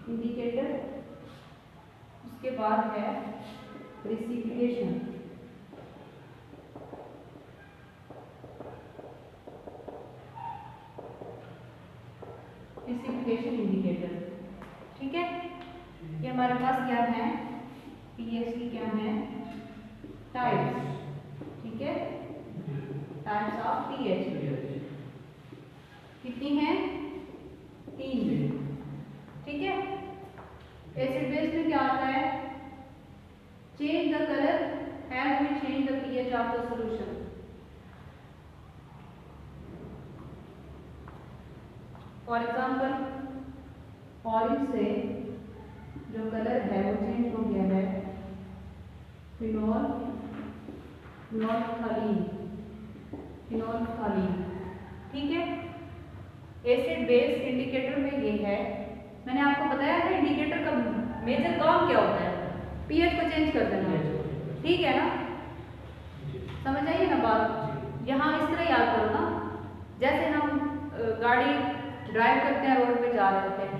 S1: इंडिकेटर, उसके बाद है प्रिसिपिटेशन। प्रिसिपिटेशन इंडिकेटर, ठीक है। ये हमारे पास क्या है? पीएच की क्या है? टाइप्स, ठीक है। टाइप्स ऑफ पीएच कितनी है? 3, ठीक है। एसिड बेस में क्या आता है? Change the colour as we change the pH of the solution. For example, orange से जो कलर है वो चेंज हो गया है फिनोल नॉल्फ्थालीन, फिनोल्फ्थालीन, ठीक है। एसिड बेस इंडिकेटर में ये है, मैंने आपको बताया था इंडिकेटर का मेजर काम क्या होता है? पीएच को चेंज कर देना, ठीक है ना। समझ आइए ना बात। यहाँ इस तरह याद करो ना, जैसे हम गाड़ी ड्राइव करते हैं, रोड पे जा रहे होते हैं,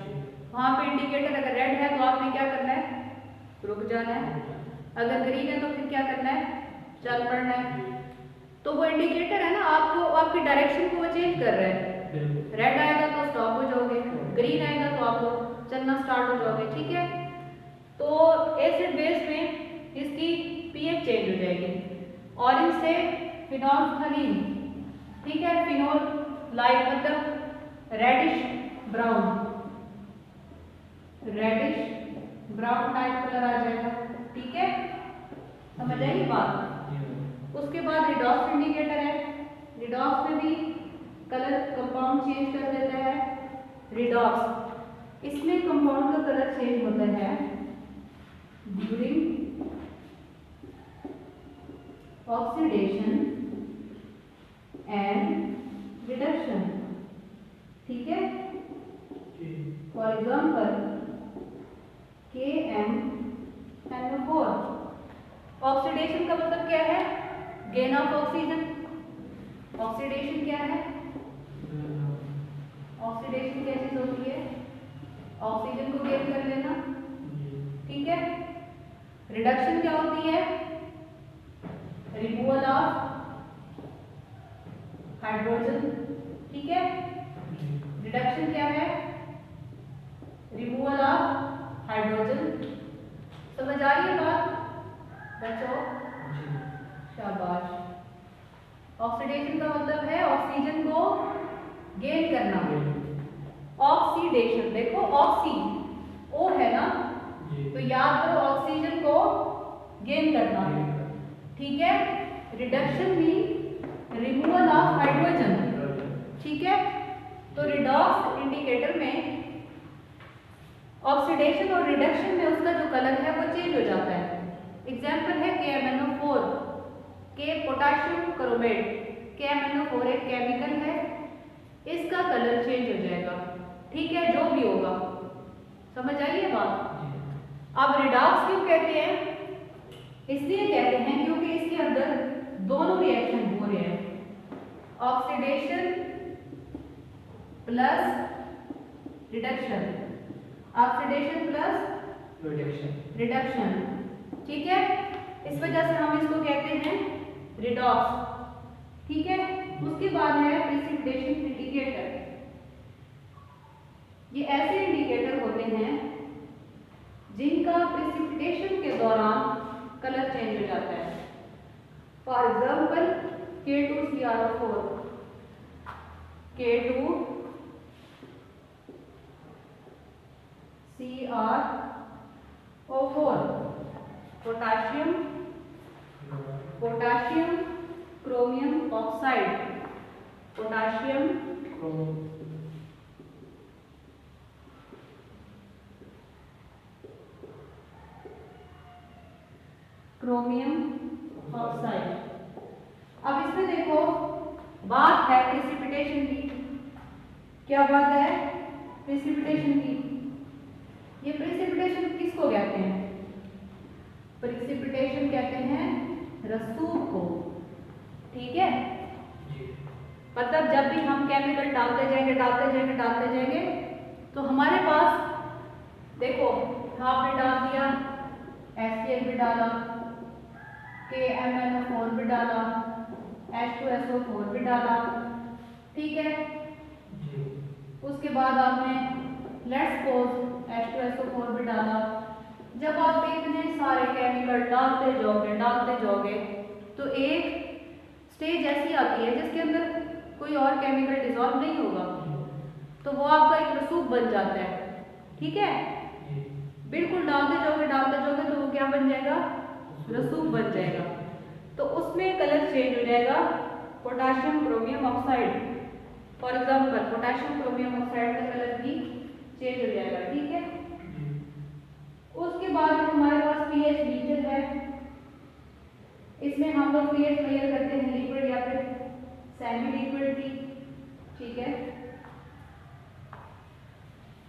S1: वहाँ पे इंडिकेटर अगर रेड है तो आपने क्या करना है? रुक जाना है। अगर ग्रीन है तो फिर क्या करना है? चल पड़ना है। तो वो इंडिकेटर है ना, आपको आपकी डायरेक्शन को वो चेंज कर रहा है। रेड आएगा तो स्टॉप हो जाओगे, ग्रीन आएगा तो आप लोग चलना स्टार्ट हो जाओगे, ठीक है। तो एसिड बेस में इसकी पीएच चेंज हो जाएगी। ऑरेंज से फिनोल्फ्थालीन, ठीक है। फिनोल लाइट मतलब reddish brown, reddish brown type colour आ जाएगा, ठीक है। समझ आई बात। उसके बाद रिडॉक्स इंडिकेटर है। रिडॉक्स में भी कलर कंपाउंड चेंज कर देता है। रिडॉक्स, इसमें कंपाउंड का कलर चेंज होता है ड्यूरिंग ऑक्सीडेशन एंड रिडक्शन, ठीक है। For example KMnO4। ऑक्सीडेशन का मतलब क्या है? Gain of oxygen. ऑक्सीडेशन क्या है? ऑक्सीडेशन क्या चीज होती है? ऑक्सीजन को गेन कर लेना, ठीक है। रिडक्शन क्या होती है? रिमूवल ऑफ हाइड्रोजन, ठीक है। रिडक्शन क्या है? Removal of hydrogen. समझ आ रही है बात बच्चों? शाबाश। ऑक्सीडेशन का मतलब है ऑक्सीजन को गेन करना। ऑक्सीडेशन, देखो ऑक्सी ओ है ना, तो याद करो ऑक्सीजन को गेन करना, ठीक है। Reduction mean removal of hydrogen, ठीक है। तो रिडॉक्स इंडिकेटर में ऑक्सीडेशन और रिडक्शन में उसका जो कलर है वो चेंज हो जाता है। एग्जाम्पल है KMnO4, के पोटेशियम क्रोमेट। KMnO4 एक केमिकल है, इसका कलर चेंज हो जाएगा, ठीक है, जो भी होगा। समझ आइए बात। अब रिडॉक्स क्यों कहते हैं? इसलिए कहते हैं क्योंकि इसके अंदर दोनों रिएक्शन हो रहे हैं, oxidation plus reduction, oxidation plus reduction, ठीक है। इस वजह से हम इसको कहते हैं रिडॉक्स, ठीक है। उसके बाद है प्रिसिपिटेशन इंडिकेटर। ये ऐसे इंडिकेटर होते हैं जिनका प्रिसिपिटेशन के दौरान कलर चेंज हो जाता है। For example K2CrO4, K2 CrO4, potassium chromium oxide, potassium chromium oxide. अब इसमें देखो बात है प्रेसिपिटेशन की। क्या बात है? प्रेसिपिटेशन की। ये प्रेसिपिटेशन किसको कहते हैं? प्रेसिपिटेशन कहते हैं रसूख को। ठीक है, मतलब जब भी हम केमिकल डालते जाएंगे तो हमारे पास देखो आपने डाल दिया HCl भी डाला, KMnO4 भी डाला, H2SO4 भी डाला, ठीक है। उसके बाद आपने लेट्स सपोज H2SO4 भी डाला। जब आप इतने सारे केमिकल डालते जाओगे तो एक स्टेज ऐसी आती है जिसके अंदर कोई और केमिकल डिसॉल्व नहीं होगा, तो वो आपका एक रसूख बन जाता है। ठीक है, बिल्कुल डालते जाओगे तो वो क्या बन जाएगा? रसूख बन जाएगा। तो उसमें कलर चेंज हो जाएगा, potassium chromium oxide. For example potassium chromium oxide का कलर भी चेंज हो जाएगा। ठीक है, उसके बाद हमारे पास पीएच मीटर है। इसमें हम लोग पीएच मेजर करते हैं लिक्विड या फिर सेमी लिक्विड की। ठीक है,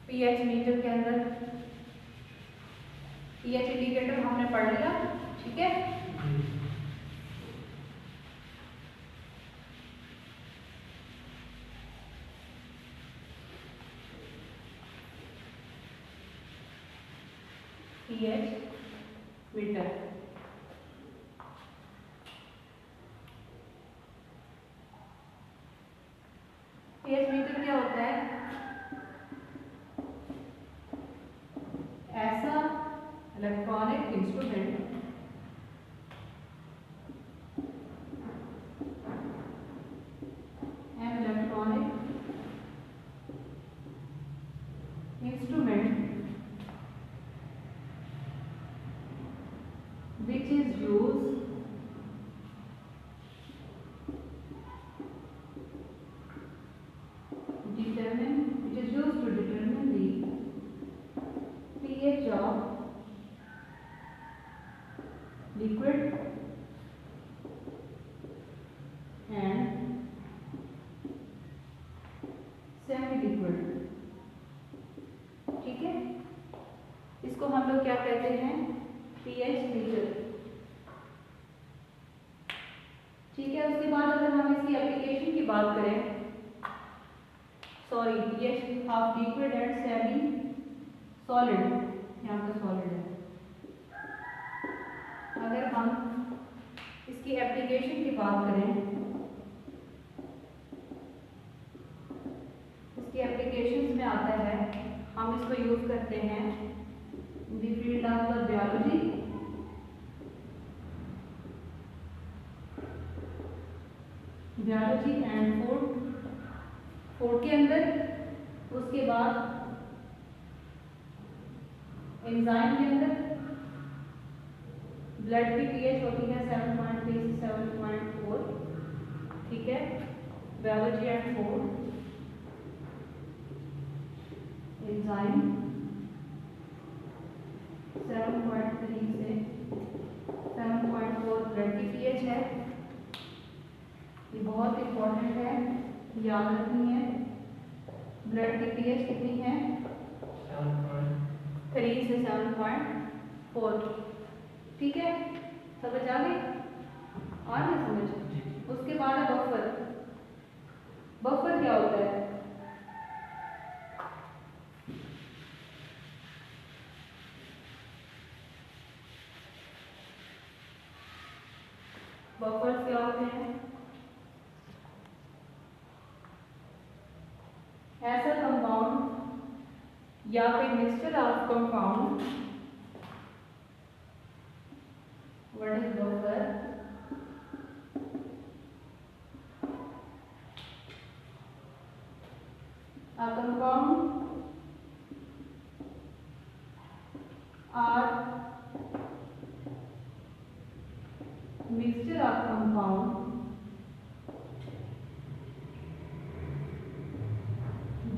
S1: पीएच मीटर के अंदर पीएच इंडिकेटर हमने पढ़ लिया। ठीक है, पीएच मीटर। पीएच मीटर क्या होता है? ऐसा electronic instrument which is used to determine the pH of liquid and semi liquid। ठीक है, इसको हम लोग क्या कहते हैं? PH metre. ठीक है, उसके बाद अगर हम इसकी एप्लीकेशन की बात करें, sorry pH of liquid and semi solid, यहाँ पे सॉलिड है। अगर हम इसकी एप्लीकेशन की बात करें, इसकी एप्लीकेशंस में आता है, हम इसको यूज करते हैं in the field of the biology and food के अंदर। उसके बाद एंजाइम के अंदर। ब्लड की पीएच होती है 7.3 से 7.4। ठीक है, बायोलॉजी एंड फूड, एंजाइम 7.3 से 7.4 ब्लड की पीएच है। ये बहुत इंपॉर्टेंट है, याद रखनी है। ब्लड की पीएच कितनी है? 3 से 7.4। ठीक है, समझ आ गई? और ना समझ? उसके बाद है बफर। बफर क्या होता है? बफर्स क्या होते हैं? ऐसा कंपाउंड या फिर mixture of compound, what is buffer? A compound are mixture of compound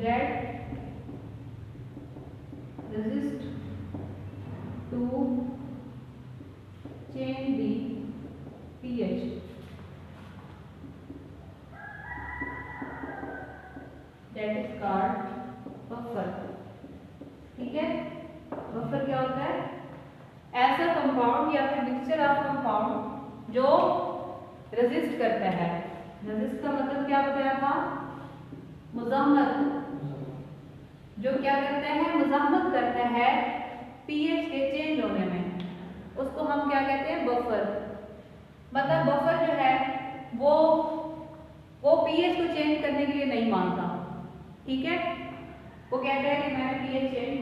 S1: that resist to change the pH. That is called buffer. ठीक है, बफर क्या होता है? ऐसा कंपाउंड या फिर मिक्सचर ऑफ कंपाउंड जो रेजिस्ट करता है। रेजिस्ट का मतलब क्या बताया था? मुज़ाहमत। जो क्या करता है? मुज़ाहमत करता है पीएच के चेंज होने में, उसको हम क्या कहते हैं? बफर। मतलब बफर जो है वो पीएच को चेंज करने के लिए नहीं मानता। ठीक है, वो कहता है कि मैंने पीएच चेंज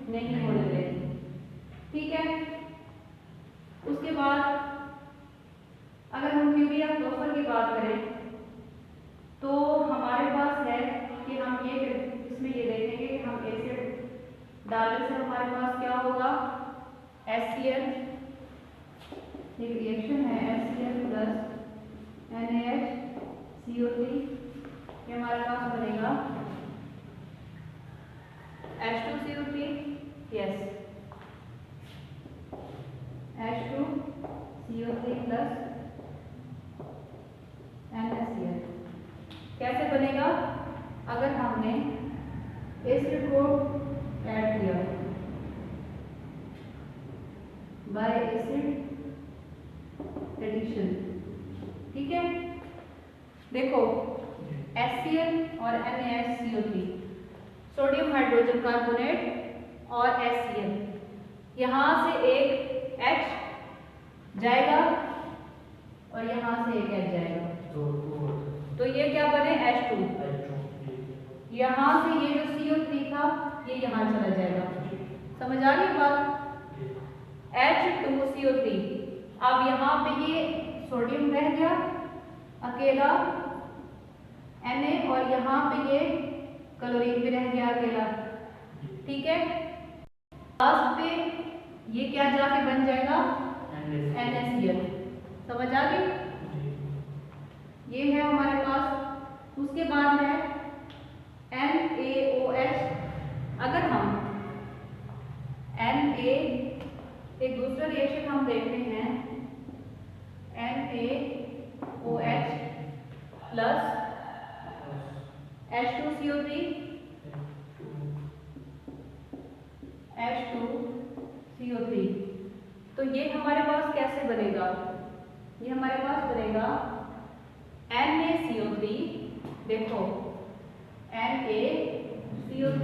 S1: नहीं होने देगी। ठीक है, उसके बाद अगर हम थ्योरी ऑफ बफर की बात करें तो हमारे पास है कि हम ये इसमें ये देखेंगे कि हम एसिड डालने से हमारे पास क्या होगा? HCl, एक रिएक्शन है HCl प्लस NaHCO3, ये हमारे पास बनेगा H2CO3, yes, H2CO3 plus NaCl। कैसे बनेगा? अगर हमने एसिड को ऐड किया बाय एसिड एडिशन। ठीक है, देखो HCl और NaCO3, सोडियम हाइड्रोजन कार्बोनेट और HCl, यहाँ से एक H जाएगा और यहाँ से एक H जाएगा, तो ये क्या बने? H2। यहाँ से ये जो CO3 था ये यहाँ चला जाएगा। समझ आ रही बात? H2CO3। अब यहाँ पे ये सोडियम रह गया अकेला Na, और यहाँ पे ये क्लोरीन भी रह गया अकेला। ठीक है, लास्ट पे ये क्या जाके बन जाएगा? NaCl। समझ आ गई? ये है हमारे पास। उसके बाद है NaOH। अगर हम Na, एक दूसरा रिएक्शन हम देखते हैं NaOH प्लस H2CO3, H2CO3, तो ये हमारे पास कैसे बनेगा? ये हमारे पास बनेगा NaCO3। देखो NaCO3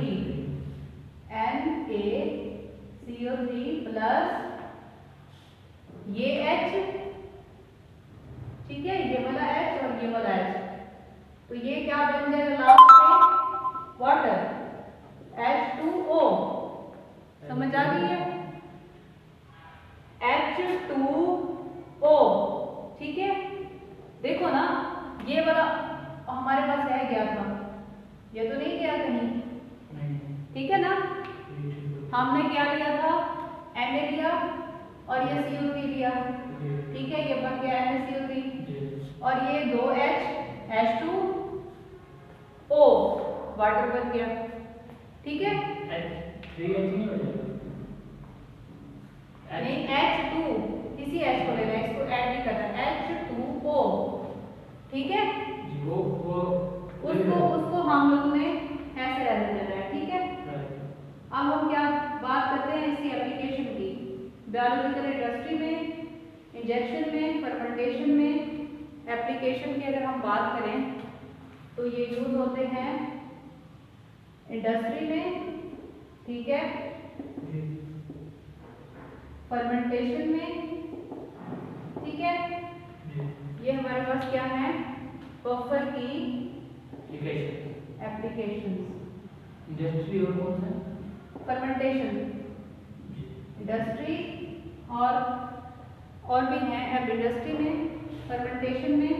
S1: प्लस ये H, ठीक है, ये वाला H और ये वाला H, तो ये क्या बन जाएगा लास्ट में? Water, H2O। समझ आ गई है? H2O। ठीक है, देखो ना, ये वाला हमारे पास रह गया था, ये तो नहीं गया कहीं। ठीक है ना, हमने क्या लिया था? Na लिया और ये CO3 लिया। ठीक है, ये बन गया NaCO3 और ये दो H2O वाटर बन गया। ठीक है, नहीं H2, इसी H को लेना है, इसको ऐड नहीं करना, H2O। ठीक है, उसको हम लोगों ने ऐसे रहने देना है। ठीक है, अब हम क्या बात करते हैं इसकी एप्लीकेशन की। बायोलॉजिकल इंडस्ट्री में, इंजेक्शन में, फर्मेंटेशन में एप्लीकेशन की अगर हम बात करें तो ये यूज होते हैं इंडस्ट्री में। ठीक है, फर्मेंटेशन में। ठीक है, ये हमारे पास क्या है? बफर की एप्लीकेशंस।
S2: इंडस्ट्री और कौन सा?
S1: फर्मेंटेशन, इंडस्ट्री और भी हैं। अब इंडस्ट्री में, फर्मेंटेशन में,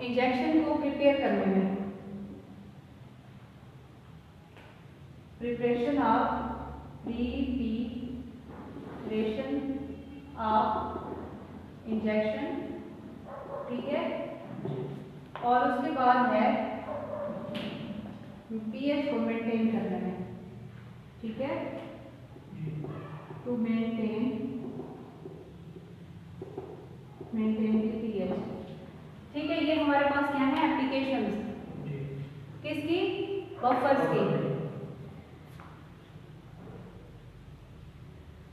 S1: इंजेक्शन को प्रिपेयर करने में। प्रिपरेशन ऑफ इंजेक्शन, ठीक है। और उसके बाद है पीएच को मेंटेन करना है, ठीक है, टू मेंटेन द पीएच, ठीक है। ये हमारे पास क्या है, एप्लीकेशंस किसकी, बफर्स की।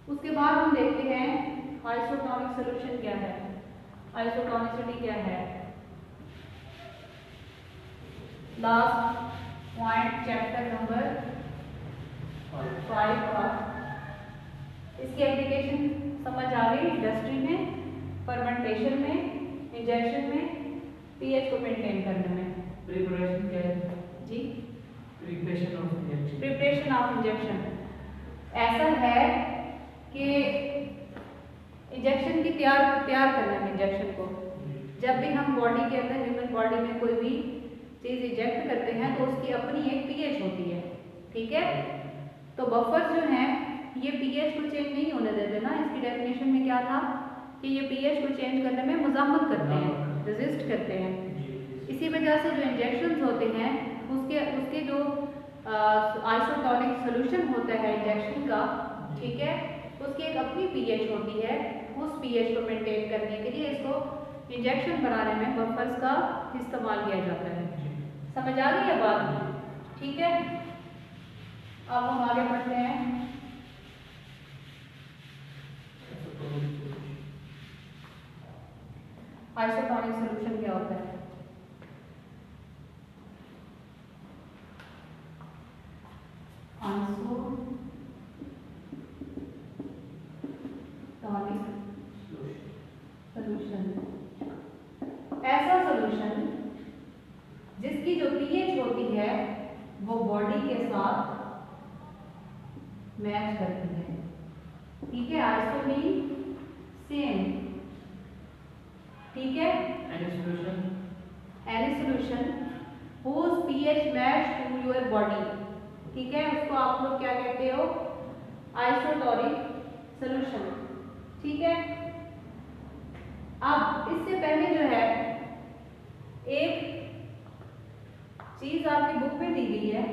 S1: उसके बाद हम देखते हैं आइसोटोनिक सॉल्यूशन क्या है, आइसोटोनिसिटी क्या है। लास्ट पॉइंट चैप्टर नंबर 5 का, इसकी एप्लीकेशन समझ आ गई। इंडस्ट्री में, फर्मेंटेशन में, इंजेक्शन में, पीएच को मेंटेन करने में।
S2: प्रिपरेशन क्या है
S1: जी,
S2: preparation of injection.
S1: Preparation of injection ऐसा है कि इंजेक्शन की तैयार करना है। इंजेक्शन को जब भी हम बॉडी के अंदर, ह्यूमन बॉडी में कोई भी चीज़ इंजेक्ट करते हैं तो उसकी अपनी एक पीएच होती है, ठीक है। तो बफर्स जो हैं ये पीएच को चेंज नहीं होने देते ना। इसकी डेफिनेशन में क्या था कि ये पीएच को चेंज करने में मुज़ाहमत करते हैं, रेजिस्ट करते हैं। इसी वजह से जो इंजेक्शंस होते हैं उसके जो आइसोटोनिक सॉल्यूशन होता है इंजेक्शन का, ठीक है, उसकी एक अपनी पीएच होती है। उस पीएच को मेंटेन करने के लिए इसको इंजेक्शन बनाने में बफर्स का इस्तेमाल किया जाता है। समझ आ गई है बात, ठीक है। अब हम आगे बढ़ते हैं। आइसोटोनिक सॉल्यूशन क्या होता है। आइसोटोनिक सॉल्यूशन ऐसा सॉल्यूशन जिसकी जो पीएच होती है वो बॉडी के साथ मैच करती है, ठीक है। आइसो मीन सेम, ठीक है। Any solution whose pH match to your body, ठीक है, उसको आप लोग क्या कहते हो, आइसोटोनिक सॉल्यूशन, ठीक है। अब इससे पहले जो है एक चीज आपकी बुक में दी गई है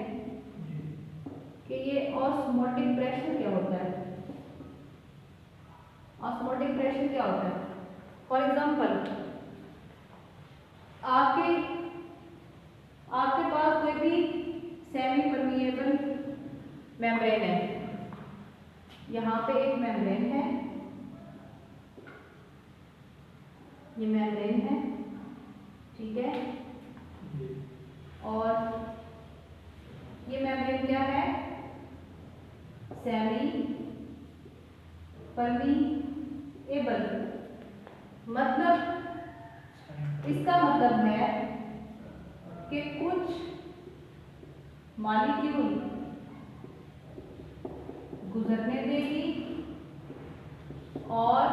S1: कि ये ऑस्मोटिक प्रेशर क्या होता है। ऑस्मोटिक प्रेशर क्या होता है। फॉर एग्जांपल आपके पास कोई भी सेमी परमिएबल मेम्ब्रेन है। यहाँ पे एक मेम्ब्रेन है, ये मेम्ब्रेन है, ठीक है। और ये मेम्ब्रेन क्या है, सेमी परमिएबल, मतलब इसका मतलब है कि कुछ मॉलिक्यूल गुजरने देगी और